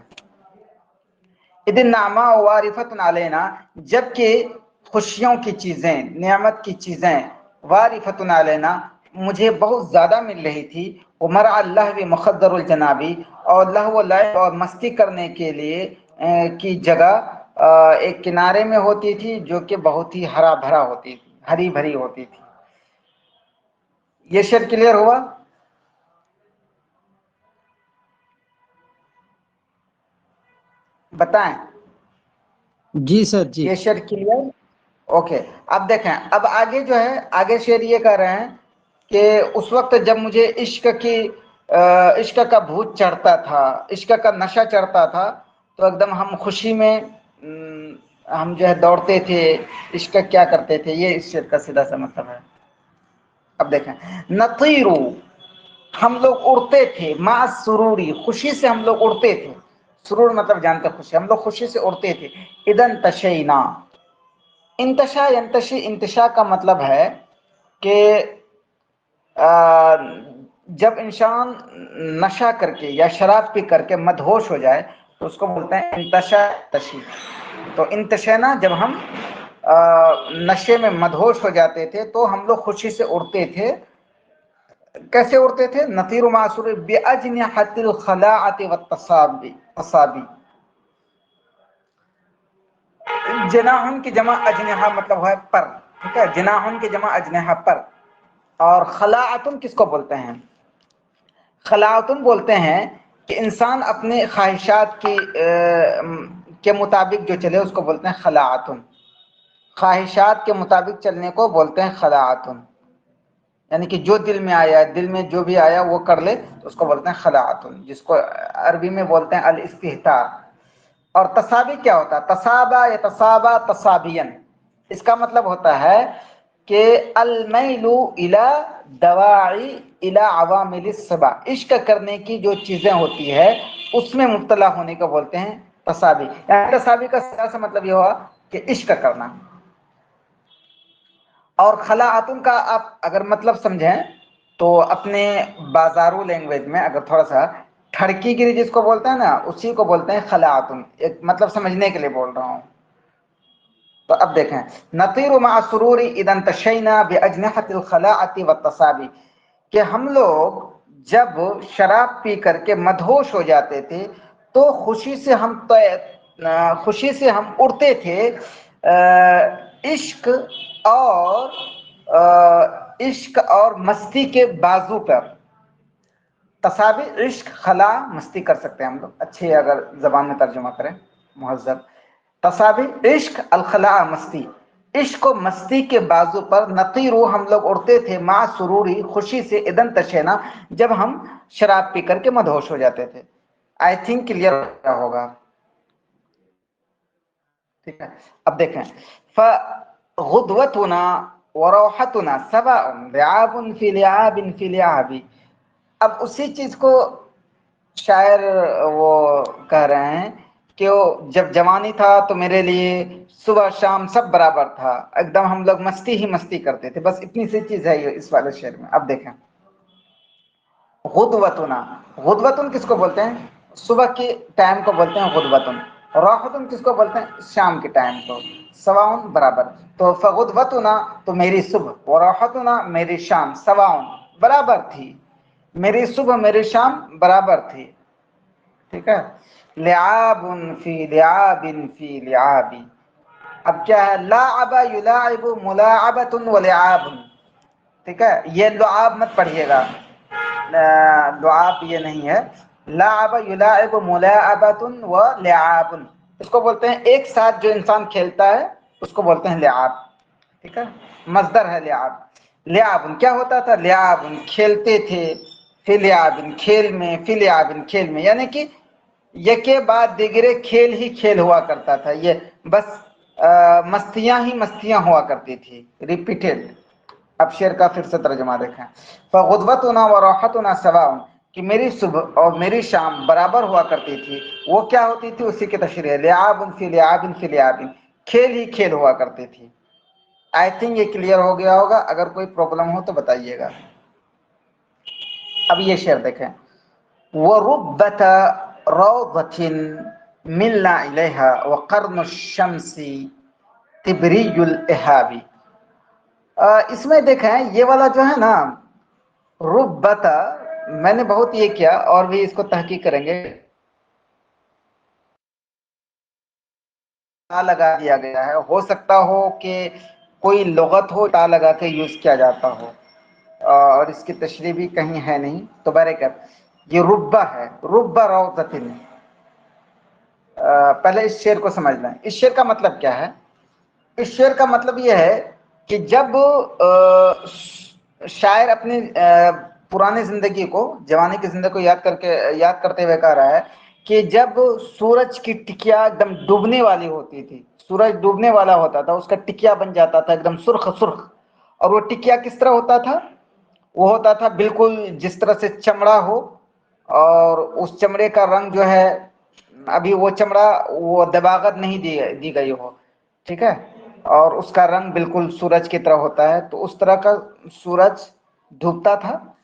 इदिन नामा वारिफतुन अलैना, जबकि खुशियों की चीजें, नेमत की चीजें, वारिफतुन अलैना मुझे बहुत ज्यादा मिल रही थी, उमर अल्लाह व मुखद्दरुल जनाबी, और लहव लाइब और मस्ती करने के लिए की जगह एक किनारे में होती थी जो कि बहुत ही हरा भरा होती थी, हरी भरी होती थी। ये शेर क्लियर हुआ? बताएं। जी सर जी। ये शेर क्लियर? ओके। अब देखें, अब आगे जो है, आगे शेर ये कह रहे हैं कि उस वक्त जब मुझे इश्क का भूत चढ़ता था, इश्क का नशा चढ़ता था, तो एकदम हम खुशी में हम जो है दौड़ते थे, इश्क क्या करते थे, ये इस शेर का सीधा सा मतलब है। अब देखें, नतीरू हम लोग उड़ते थे, मा सुरूरी खुशी से हम लोग उड़ते थे, सुरूर मतलब जानते खुशी, हम लोग खुशी से उड़ते थे। इदन तशैना, इंतशा यंतशी, इंतशा का मतलब है कि जब इंसान नशा करके या शराब पी करके मदहोश हो जाए तो उसको बोलते हैं इंतशा तशी। तो इंतशना जब हम नशे में मदहोश हो जाते थे तो हम लोग खुशी से उड़ते थे। कैसे उड़ते थे? नतीरु मासुर बिअजनिहतिल खलाअति वत्तसाबी, तसाबी। जनाहुन की जमा अजनहा मतलब है पर, ठीक है, जनाहुन की जमा अजनहा पर। और खलाअतुन किसको बोलते हैं? खलाअतुन बोलते हैं कि इंसान अपने ख्वाहिशात की के मुताबिक जो चले उसको बोलते हैं खलाअतुन। ख्वाहिशात के मुताबिक चलने को बोलते हैं खलाअतुन, यानी कि जो दिल में आया, दिल में जो भी आया वो कर ले तो उसको बोलते हैं खलाअतुन, जिसको अरबी में बोलते हैं अल इस्तिहतार। और तसाबी क्या होता है? तसाबा या तसाबा तसाबियन, इसका मतलब होता है कि अलमैलु इला दवाई इला अवामिलिस सबा, इश्क करने की जो चीजें होती है उसमें मुब्तला होने को बोलते हैं तसाबी। यानी तसाबी का सीधा सा मतलब ये हुआ कि इश्क करना। और खलाअतुन का आप अगर मतलब समझें तो अपने बाजारू लैंग्वेज में अगर थोड़ा सा ठड़की गिरी जिसको बोलते हैं ना, उसी को बोलते हैं खलाअतुन। एक मतलब समझने के लिए बोल रहा हूं। तो अब देखें, नतीरु मा सुरूरी इदन तशैना बिअजनिहतिल खलाअति वत्तसाबी, कि हम लोग जब शराब पी करके मदहोश हो जाते थे तो खुशी से हम उड़ते थे इश्क और मस्ती के बाजू पर। तसाबी इश्क, खला मस्ती कर सकते हैं हम लोग, अच्छे अगर जबान में तर्जुमा करें मुहज्जब। तसाबी इश्क, अल खला मस्ती, इश्क को मस्ती के बाजू पर नतीरू हम लोग उड़ते थे, मा सुरूरी खुशी से, इदन तशेना जब हम शराब पी करके मदहोश हो जाते थे। आई थिंक क्लियर क्या होगा, ठीक है। अब देखें, फगुदवतुना वरौहतुना सवाउन लिआबुन फी लिआबिन फी लिआबी। अब उसी चीज को शायर वो कह रहे हैं कि वो जब जवानी था तो मेरे लिए सुबह शाम सब बराबर था, एकदम हम लोग मस्ती ही मस्ती करते थे, बस इतनी सी चीज है ये इस वाले शेर में। अब देखें, गुदवतुना, गुदवतुन किसको बोलते हैं? सुबह के टाइम को बोलते हैं गुदवतुन। राहतुन किसको बोलते हैं? शाम के टाइम को। सवाउन बराबर। तो फगुदवतुना तो मेरी सुबह, और राहतुना मेरी शाम, सवाउन बराबर थी, मेरी सुबह मेरी शाम बराबर थी, ठीक है। लिआबुन फी लिआबिन फी लिआबी। अब क्या है? लाअबा युलाइबु मुलाअबतुन व लिआबुन, ठीक है। ये लुआब मत पढ़िएगा, लुआब ये नहीं है। लाअबा युलाइबु मुलाअबतुन व लिआबुन, इसको बोलते हैं एक साथ जो इंसान खेलता है उसको बोलते हैं लिआब, ठीक है। मजदर है लिआब। लिआबुन क्या होता था? लिआबुन खेलते थे, फिलियाबिन खेल में, फिलियाबिन खेल में, यानी कि यके बाद दिगरे खेल ही खेल हुआ करता था, ये बस मस्तियां ही मस्तियां हुआ करती थी, रिपीटेड। अब शेर का फिर से तर्जुमा देखें, फगुदवतुना व राहतुना सवाउन, कि मेरी सुबह और मेरी शाम बराबर हुआ करती थी। वो क्या होती थी? उसी की तशरीह, लिआबुन फी लिआबिन फी लिआबिन, खेल ही खेल हुआ करती थी। आई थिंक ये क्लियर हो गया होगा, अगर कोई प्रॉब्लम हो तो बताइएगा। अब ये शेर देखें, वरुब्बत रौदतिन मिलना इलैहा वकर्न शम्सी तिबरियुल इहाबी। इसमें देखें ये वाला जो है ना रुब्बता, मैंने बहुत ये किया और भी इसको तहकीक करेंगे, ता लगा दिया गया है, हो सकता हो कि कोई लुगत हो ता लगा के यूज किया जाता हो, और इसकी तशरीह भी कहीं है नहीं, तो बरकत ये रुब्बा है, रुब्बा रौदतिन। पहले इस शेर को समझ लें, इस शेर का मतलब क्या है। इस शेर का मतलब यह है कि जब शायर अपनी पुरानी जिंदगी को, जवानी की जिंदगी को याद करते हुए कह रहा है कि जब सूरज की टिकिया एकदम डूबने वाली होती थी, सूरज डूबने वाला होता था, उसका टिकिया बन जाता था एकदम सुर्ख सुर्ख, और वो टिकिया किस तरह होता था, वो होता था बिल्कुल जिस तरह से चमड़ा हो, और उस चमड़े का रंग जो है, अभी वो चमड़ा वो दबागत नहीं दी गई हो, ठीक है, और उसका रंग बिल्कुल सूरज की तरह होता है, तो उस तरह का सूरज डूबता था,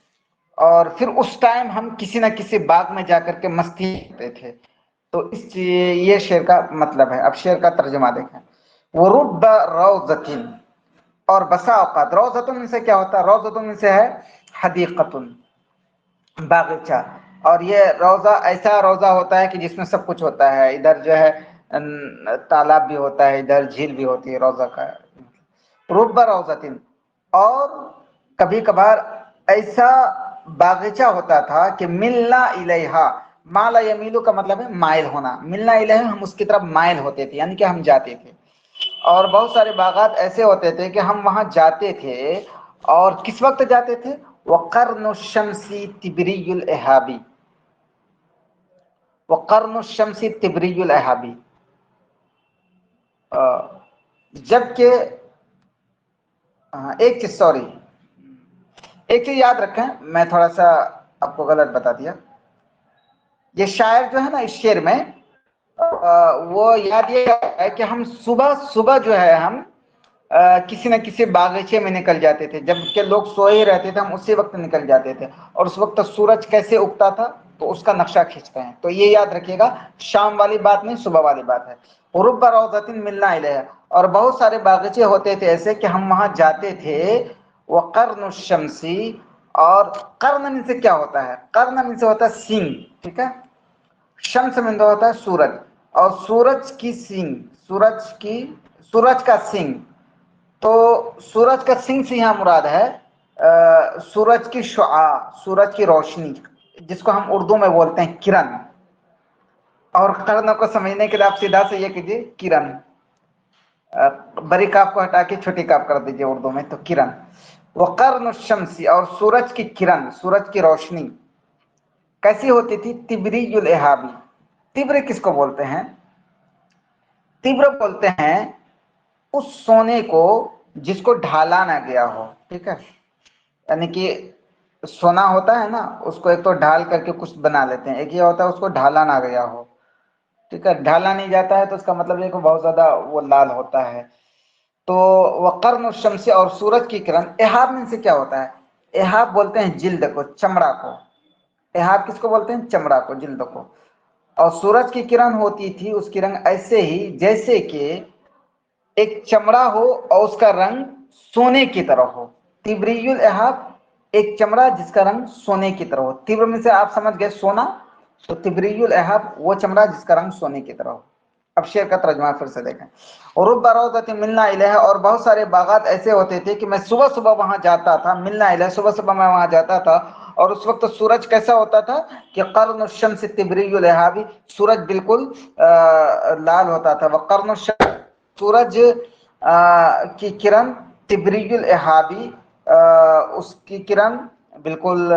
और फिर उस टाइम हम किसी न किसी बाग में जाकर के मस्ती करते थे। तो ये शेर का मतलब है। अब शेर का तर्जुमा देखें, वरुब्ब रौज़तिन, और बसा औकात, रौज़तुन से क्या होता है, रौज़तुन से है हदीक़तुन, बागीचा, और ये रोजा ऐसा रोजा होता है कि जिसमें सब कुछ होता है, इधर जो है तालाब भी होता है, इधर झील भी होती है, रोजा का रुब्बा रौज़तिन। और कभी कभार ऐसा बागीचा होता था कि मिलना इलैहा, माला यमीलु का मतलब है माइल होना, मिलना इलैहा हम उसकी तरफ माइल होते थे, यानी कि हम जाते थे, और बहुत सारे बागात ऐसे होते थे कि हम वहां जाते थे, और किस वक्त जाते थे, वक़र्नु शम्सी तिबरियुल इहाबी, वक़र्नु शम्सी तिबरियुल इहाबी, जबकि एक चीज, सॉरी, एक चीज याद रखें, मैं थोड़ा सा आपको गलत बता दिया। ये शायर जो है ना इस शेर में वो याद ये है कि हम सुबह सुबह जो है हम किसी न किसी बागीचे में निकल जाते थे, जबकि लोग सोए ही रहते थे, हम उसी वक्त निकल जाते थे, और उस वक्त सूरज कैसे उगता था तो उसका नक्शा खींचते हैं। तो ये याद रखिएगा, शाम वाली बात नहीं, सुबह वाली बात है। रुब्बा रौज़तिन मिलना इलैहा, और बहुत सारे बागीचे होते थे ऐसे कि हम वहां जाते थे। वक़र्नु शम्सी, और कर्न में से क्या होता है, कर्न में से होता है सींग, ठीक है, शम्स में होता है सूरज, और सूरज की सींग, सूरज का सींग, तो सूरज का सिंह से यहाँ मुराद है सूरज की शुआ, सूरज की रोशनी, जिसको हम उर्दू में बोलते हैं किरण, और कर्ण को समझने के लिए आप सीधा से ये कीजिए किरण, बड़ी काफ को हटा के छोटी काफ कर दीजिए उर्दू में, तो किरण। वक़र्न शम्सी, और सूरज की किरण, सूरज की रोशनी कैसी होती थी, तिबरियुल इहाबी। तिब्र किसको बोलते हैं, तिब्र बोलते हैं उस सोने को जिसको ढाला ना गया हो, ठीक है, यानी कि सोना होता है ना, उसको एक तो ढाल करके कुछ बना लेते हैं, एक ये होता है उसको ढाला ना गया हो, ठीक है, ढाला नहीं जाता है तो उसका मतलब ये कि बहुत ज्यादा वो लाल होता है। तो वक़र्न शम्सी, और सूरज की किरण, इहाब में से क्या होता है, इहाब बोलते हैं जिल्द को, चमड़ा को, इहाब किसको बोलते हैं, चमड़ा को, जिल्द को, और सूरज की किरण होती थी, उसकी रंग ऐसे ही जैसे कि एक चमड़ा हो और उसका रंग सोने की तरह हो। तिब्रियुल इहाब, एक चमड़ा जिसका रंग सोने की तरह हो, तिब्र में से आप समझ गए सोना, तो तिब्रियुल इहाब वो चमड़ा जिसका रंग सोने की तरह हो। अब शेर का तर्जुमा फिर से देखें, और रुब्बा रौज़तिन मिलना इलैहा, और बहुत सारे बागात ऐसे होते थे कि मैं सुबह सुबह वहां जाता था, मिलना इलैहा, सुबह सुबह मैं वहां जाता था, और उस वक्त सूरज कैसा होता था कि कर्न शम्स तिबरियुल इहाबी, सूरज बिल्कुल लाल होता था, वह कर्न सूरज की किरण तिबरियुल इहाबी, उसकी किरण बिल्कुल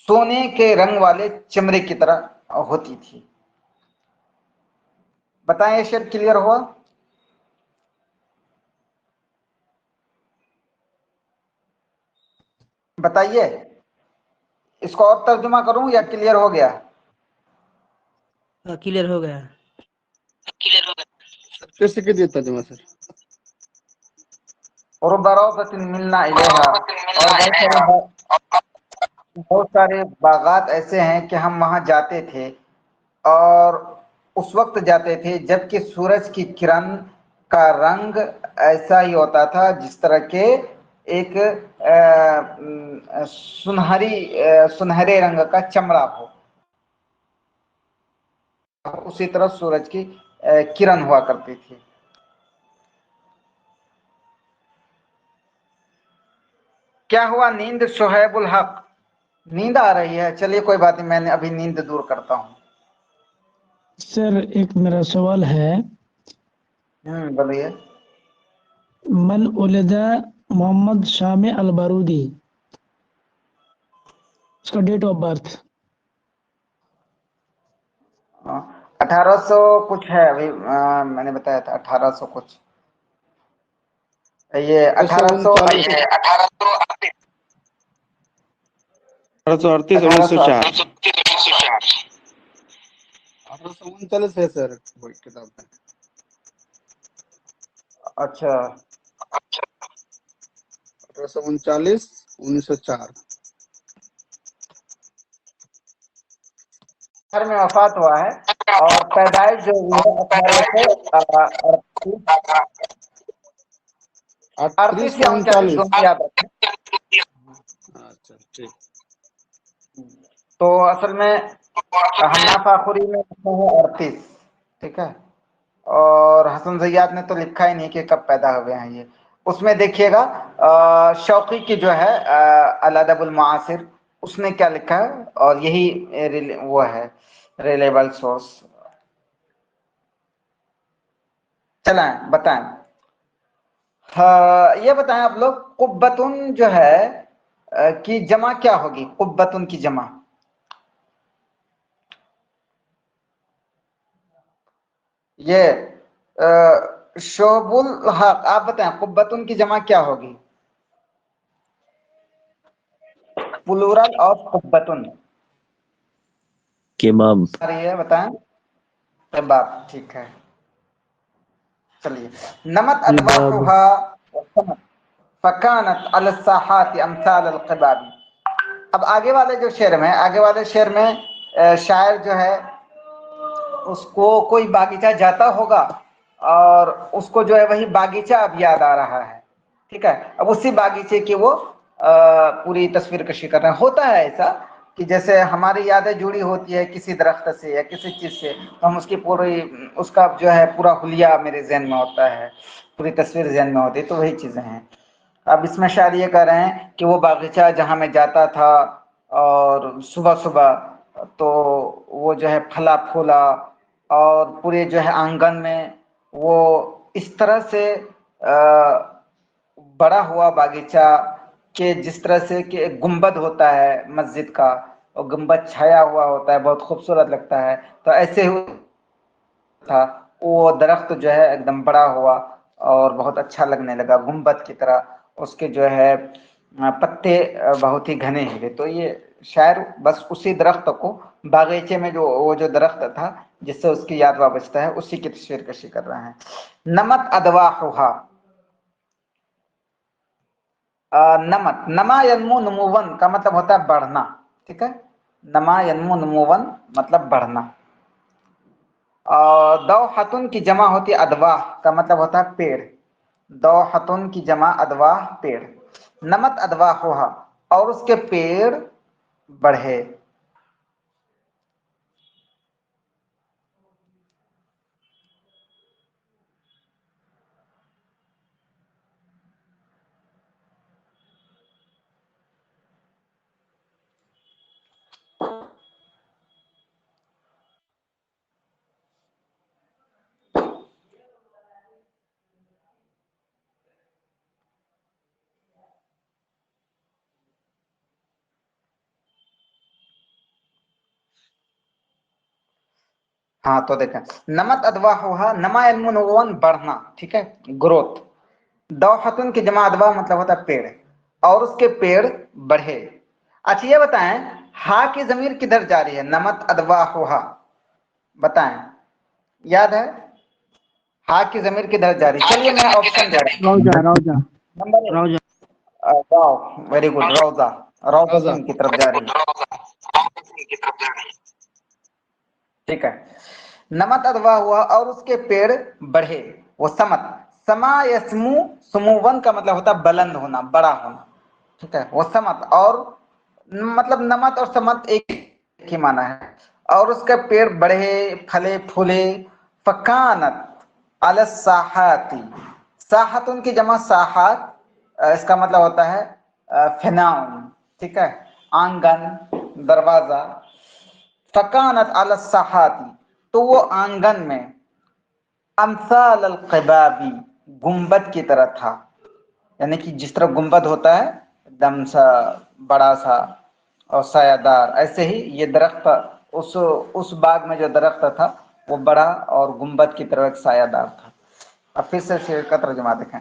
सोने के रंग वाले चमड़े की तरह होती थी। बताएं ये शेर क्लियर हुआ, बताइए, इसको और तर्जुमा करूं या क्लियर हो गया, क्लियर हो गया। फिर से कीजिए तर्जुमा सर। रुब्बा रौज़तिन मिलना इलैहा, और बहुत सारे बागात ऐसे हैं कि हम वहाँ जाते थे और उस वक्त जाते थे जबकि सूरज की किरण का रंग ऐसा ही होता था जिस तरह के एक सुनहरे रंग का चमड़ा हो, उसी तरह सूरज की किरण हुआ करती थी। क्या हुआ? नींद शोहेबुल हक, नींद आ रही है? चलिए कोई बात नहीं, मैंने अभी नींद दूर करता हूँ। सर एक मेरा सवाल है, बोलिए। मन उलिदा मोहम्मद शामी अल बारूदी, उसका डेट ऑफ बर्थ? 1800 कुछ है, अभी मैंने बताया था 1800 कुछ, ये 1838 1838 1904 1839 है सर वही किताब में। अच्छा 1839 1904 में वफात हुआ है, और पैदाइश जो हुई है 1838 या 39 दोनों याद रखें। अच्छा ठीक। तो असल में हन्ना फाखुरी में लिखा है 38, ठीक है, और हसन ज़ैयाद ने तो लिखा ही नहीं कि कब पैदा हुए हैं ये। उसमें देखिएगा शौकी की जो है अल अदबुल मुआसिर, उसने क्या लिखा है, और यही वो है रिलेबल सोर्स। चलें बताएं। हाँ, ये बताएं आप लोग, कुब्बतुन जो है कि जमा क्या होगी? कुब्बतुन की जमा, ये शोबुल हक, आप बताएं कुब्बतुन की जमा क्या होगी? प्लूरल ऑफ कुब्बतुन किमाम। आ रही है, बताएं। बाप, ठीक है। चलिए, नमत अदवाहुहा फकानत अल साहात अमसाल अल क़िबाब। अब आगे वाले जो शेर में, आगे वाले शेर में शायर जो है उसको कोई बागीचा जाता होगा और उसको जो है वही बागीचा अब याद आ रहा है, ठीक है। अब उसी बागीचे की वो पूरी तस्वीर कशी कर रहे हैं। होता है ऐसा कि जैसे हमारी यादें जुड़ी होती है किसी दरख्त से या किसी चीज से, तो हम उसकी पूरी, उसका जो है पूरा हुलिया मेरे जहन में होता है, पूरी तस्वीर जहन में होती है, तो वही चीजें हैं। अब इसमें शायद ये कह रहे हैं कि वो बागीचा जहाँ मैं जाता था और सुबह सुबह, तो वो जो है फला फूला, और पूरे जो है आंगन में वो इस तरह से बड़ा हुआ बागीचा कि जिस तरह से कि एक गुंबद होता है मस्जिद का, और गुंबद छाया हुआ होता है, बहुत खूबसूरत लगता है, तो ऐसे ही था वो दरख्त जो है एकदम बड़ा हुआ और बहुत अच्छा लगने लगा, गुंबद की तरह। उसके जो है पत्ते बहुत ही घने हुए। तो ये शायर बस उसी दरख्त को, बागीचे में जो वो जो दरख्त था जिससे उसकी याद वाबस्ता है, उसी की तस्वीर कशी कर रहे हैं। नमत अदवाहुहा, नमत, नमा यन्मु नमुवन का मतलब होता है बढ़ना, ठीक है। नमा यन्मु नमुवन मतलब बढ़ना। दौहतुन की जमा होती है अदवाह, का मतलब होता है पेड़। दौहतुन की जमा अदवाह, पेड़। नमत अदवाहुहा, और उसके पेड़ बढ़े। हाँ तो देखें, नमत अदवाहुहा, नमा यन्मु नमुवन बढ़ना, ठीक है, ग्रोथ। दौहतुन की जमा अदवा मतलब होता है पेड़, और उसके पेड़ बढ़े। अच्छा ये बताएं, हा की जमीर किधर जा रही है? नमत अदवाहुहा, बताएं, याद है? हा की जमीर किधर जा रही है? चलिए मैं ऑप्शन दे रहा हूं। रौजा रौजा। नंबर रोजा वाओ वेरी गुड, रौजा। रौजा रौजा। की तरफ जा रही है, ठीक है। नमत अथवा हुआ और उसके पेड़ बढ़े, वो समत। समा यस्मु, सुमुवन का मतलब होता है बुलंद होना, बड़ा होना, ठीक है। वो समत, और मतलब नमत और समत एक ही माना है। और उसका पेड़ बढ़े, फले फूले। फकानत अल साहाती, साहत उनकी जमा साहत, इसका मतलब होता है फिनाउन, ठीक है, आंगन, दरवाजा। फकानत अल साहाती, तो वो आंगन में अमसाल अल क़िबाबी, गुंबद की तरह था। यानी कि जिस तरह गुंबद होता है एकदम सा बड़ा सा और सायादार, ऐसे ही ये दरख्त, उस बाग में जो दरख्त था वो बड़ा और गुंबद की तरह एक सायादार था। अब फिर से शेर का तर्जुमा देखें।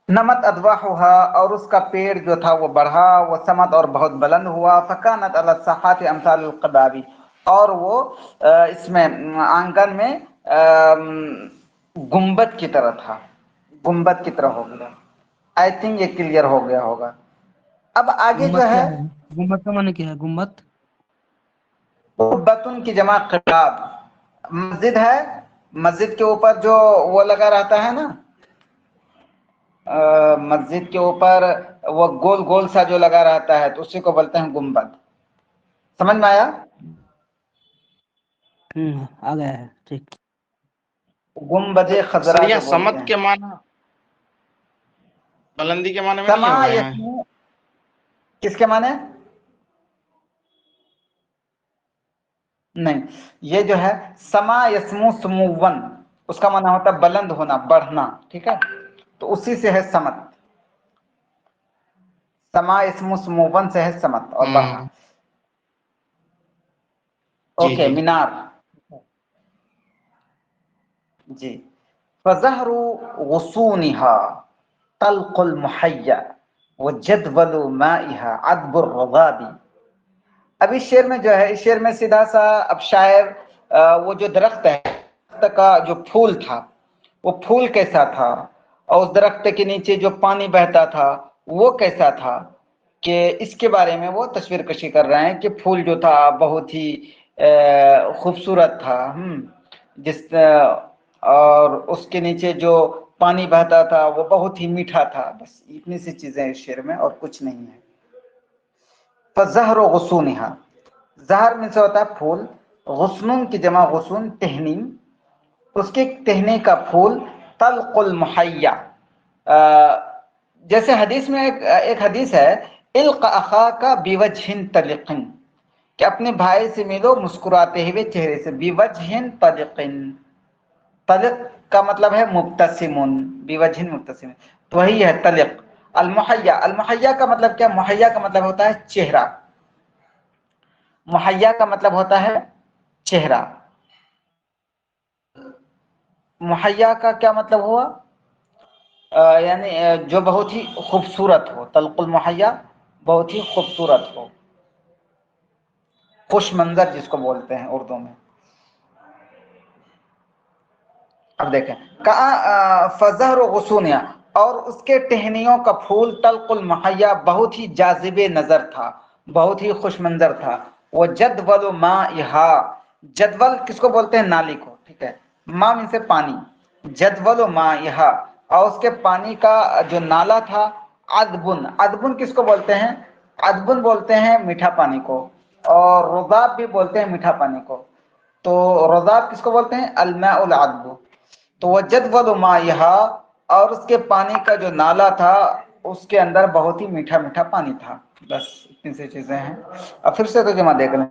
नमत अदवा हुआ, और उसका पेड़ जो था वो बढ़ा, वो समत और बहुत बुलंद हुआ। फकानत अला सहात अमसाल कबाबी, और वो इसमें आंगन में गुंबद की तरह था, गुंबद की तरह हो गया। आई थिंक ये क्लियर हो गया होगा। अब आगे जो गुम्बद क्या है, है? गुम्बद का माने क्या है? गुम्बद कुब्बतुन की जमा क़िबाब, मस्जिद है, मस्जिद के ऊपर जो वो लगा रहता है ना, मस्जिद के ऊपर वो गोल गोल सा जो लगा रहता है, तो उसी को बोलते हैं गुंबद। समझ में आया? आ गया है, ठीक। गुंबदे खजरा सर यहाँ जो बोलते समत हैं। के माना बुलंदी के माने में नहीं समा होगा यहाँ? यस्मु किसके माने? नहीं, ये जो है समा यस्मु सुमुवन, उसका माना होता है बुलंद होना, बढ़ना, ठीक है। तो उसी से है समत। समा यस्मु सुमुवन से है समत और बढ़ना। जी ओके, जी। मीनार जी। फजहरु गुसूनिहा तलकुल मुहय्या व जदवलु माइहा अदबुर रज़ाबी। अब इस शेर में जो है, इस शेर में सीधा सा अब शायर वो जो दरख्त है, दरख्त का जो फूल था वो फूल कैसा था, और उस दरख्त के नीचे जो पानी बहता था वो कैसा था, कि इसके बारे में वो तस्वीर कशी कर रहे हैं कि फूल जो था बहुत ही खूबसूरत था, और उसके नीचे जो पानी बहता था वो बहुत ही मीठा था। बस इतनी सी चीजें इस शेर में, और कुछ नहीं है। फजहर गुसूनिहा, जहर में से होता है फूल, गुस्नुन की जमा गुसून टहनी, उसके टहनी का फूल। तलकुल मुहैया, जैसे हदीस में एक हदीस है, इल्क अखाका बिवजहिन तलिकिन, कि अपने भाई से मिलो मुस्कुराते हुए चेहरे से। बिवजहिन तलिकिन, तलिक का मतलब है मुब्तसिमुन, बिवजहिन मुब्तसिमुन, तो वही है तलिक। अल मुहैया, अल मुहैया का मतलब क्या? मुहैया का मतलब होता है चेहरा, मुहैया का मतलब होता है चेहरा। मुहैया का क्या मतलब हुआ? यानी जो बहुत ही खूबसूरत हो। तलकुल मुहैया, बहुत ही खूबसूरत हो, खुश मंजर जिसको बोलते हैं उर्दू में। अब देखें, कहा फजहर गुसूनिया, और उसके टहनियों का फूल। तलकुल मुहैया, बहुत ही जाजिबे नजर था, बहुत ही खुश मंजर था। वो जदवल माइहा, जदवल किसको बोलते हैं? नाली को, ठीक है। मा में से पानी, जदवल माइहा, और उसके पानी का जो नाला था। अदबुन, अदबुन किसको बोलते हैं? अदबुन बोलते हैं मीठा पानी को, और रुदाब भी बोलते हैं मीठा पानी को। तो रुदाब किसको बोलते हैं? अलमाउल अदबु। तो वह जदवल माइहा, और उसके पानी का जो नाला था उसके अंदर बहुत ही मीठा मीठा पानी था। बस इतनी सी चीजें हैं। अब फिर से तो जमा देख लें।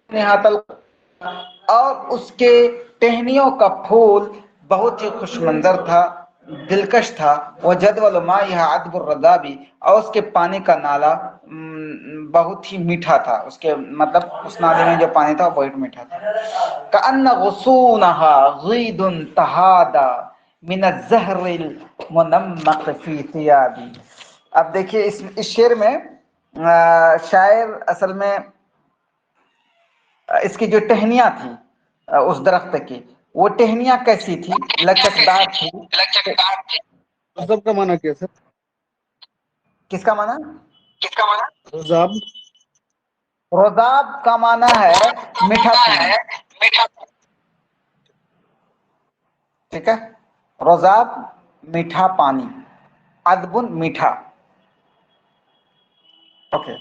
निहातल, और उसके टहनियों का फूल बहुत ही खुशमंजर था, दिलकश था। वह जदवल माइहा अदबुर रदाबी, और उसके पानी का नाला बहुत ही मीठा था। उसके मतलब उस नाले में जो पानी था वो बहुत मीठा था। कअन्न गुसूनहा गीदुन तहादा मिन अज़्ज़हरिल मुनम्मक़ फी थियाबी। अब देखिए इस शेर में शायर असल में इसकी जो टहनियां थी उस दरख्त की, वो टहनियां कैसी थी? लचकदार थी, रज़ब का माना क्या सर? किसका माना? रज़ाब रोजाब का माना है मीठा पानी, ठीक है। रोजाब मीठा पानी, अदबुन मीठा। ओके,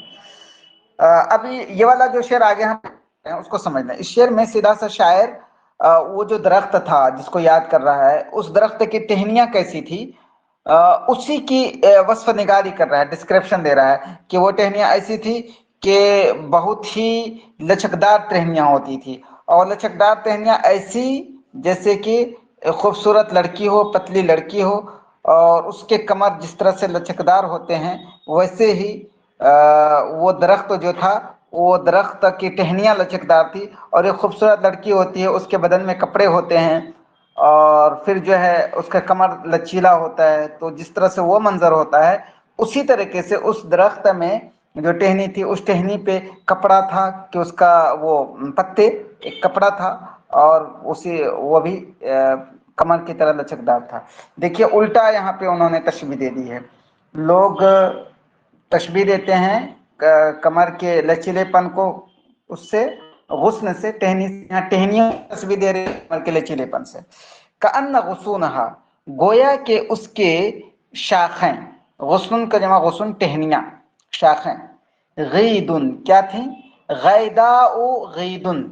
अभी ये वाला जो शेर आगे हम हैं उसको समझना। इस शेर में सीधा सा शायर वो जो दरख्त था जिसको याद कर रहा है, उस दरख्त की टहनियां कैसी थी उसी की वस्फ निगारी कर रहा है, डिस्क्रिप्शन दे रहा है कि वो टहनियां ऐसी थी कि बहुत ही लचकदार टहनियां होती थी, और लचकदार टहनियां ऐसी जैसे कि खूबसूरत लड़की हो, पतली लड़की हो, और उसके कमर जिस तरह से लचकदार होते हैं वैसे ही वो दरख्त जो था, वो दरख्त की टहनियां लचकदार थी, और एक खूबसूरत लड़की होती है, उसके बदन में कपड़े होते हैं, और फिर जो है उसका कमर लचीला होता है। तो जिस तरह से वो मंजर होता है, उसी तरीके से उस दरख्त में जो टहनी थी, उस टहनी पे कपड़ा था कि उसका वो पत्ते एक कपड़ा था, और उसी वो भी कमर की तरह लचकदार था। देखिए उल्टा यहाँ पे उन्होंने तशबीह दे दी है। लोग तशबीह देते हैं कमर के लचीलेपन को उससे, गुस्न से, टहनी से। यहाँ टहनियों की तशबीह दे रहे हैं कमर के लचीलेपन से। कअन्न गुसूनहा, गोया के उसके शाखें, गुस्न का जमा गुस्न टहनियां, शाखें। गीदुन क्या थी? गैदाउ गीदुन,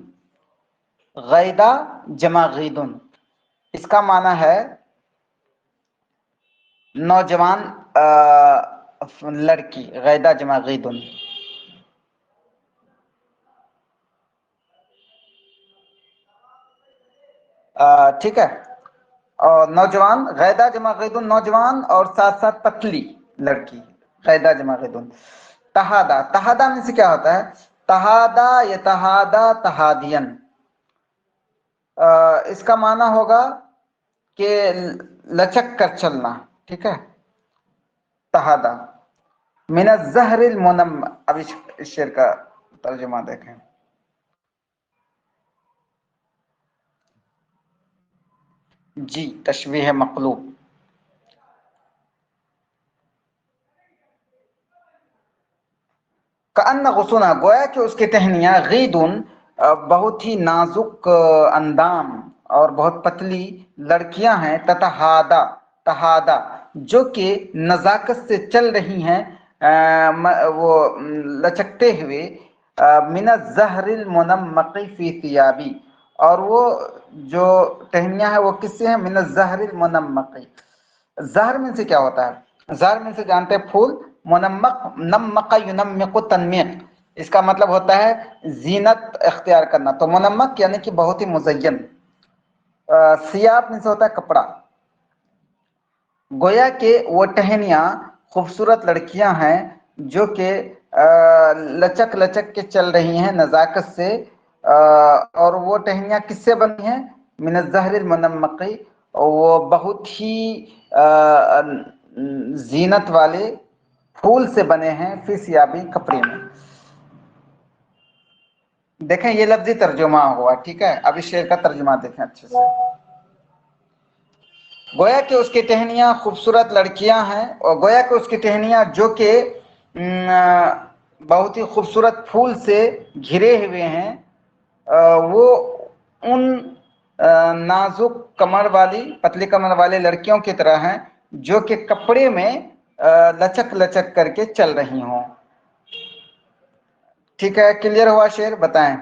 गैदा जमा गीदुन, इसका माना है नौजवान लड़की, गैदा जमा गीदुन। ठीक है, और नौजवान, गैदा जमा गीदुन नौजवान, और साथ साथ पतली लड़की, गैदा जमा गीदुन। तहादा, तहादा में से क्या होता है? तहादा यतहादा तहादियन, इसका माना होगा कि लचक कर चलना, ठीक है। तहादा मिन ज़हरिल मुनम, अब इस शेर का तर्जुमा देखें। जी, तशबीह मक़लूब। कअन्न गुसूना, गोया कि उसकी टहनियां, गीदुन बहुत ही नाजुक अंदाम और बहुत पतली लड़कियां हैं, ततहादा, तहादा जो कि नजाकत से चल रही हैं, वो लचकते हुए, मिन ज़हरिल मुनम्मक़ी फी थियाबी, और वो जो टहनियां हैं वो किससे हैं? मिन ज़हरिल मुनम्मक़ी। ज़हर में से क्या होता है? ज़हर में से जानते हैं फूल, मुनम्मक, नम्मक युनम्मिकु तन्मीक, इसका मतलब होता है जीनत इख्तियार करना। तो मुनम्मक यानी कि बहुत ही मुज़य्यन। सियाब में से होता है कपड़ा। गोया के वो टहनियां खूबसूरत लड़कियां हैं जो कि लचक लचक के चल रही हैं नज़ाकत से, और वो टहनियां किससे बनी हैं? मिन ज़हरिल मुनम्मक़ी, वो बहुत ही जीनत वाले फूल से बने हैं, फी सियाबी, कपड़े में। देखें ये लफ्जी तर्जुमा हुआ, ठीक है। अब इस शेर का तर्जुमा देखें अच्छे से। गोया कि उसकी टहनियां खूबसूरत लड़कियां हैं, और गोया कि उसकी टहनियां जो कि बहुत ही खूबसूरत फूल से घिरे हुए हैं, वो उन नाजुक कमर वाली, पतली कमर वाली लड़कियों की तरह हैं जो कि कपड़े में लचक लचक करके चल रही हों। ठीक है, क्लियर हुआ शेर? बताएं।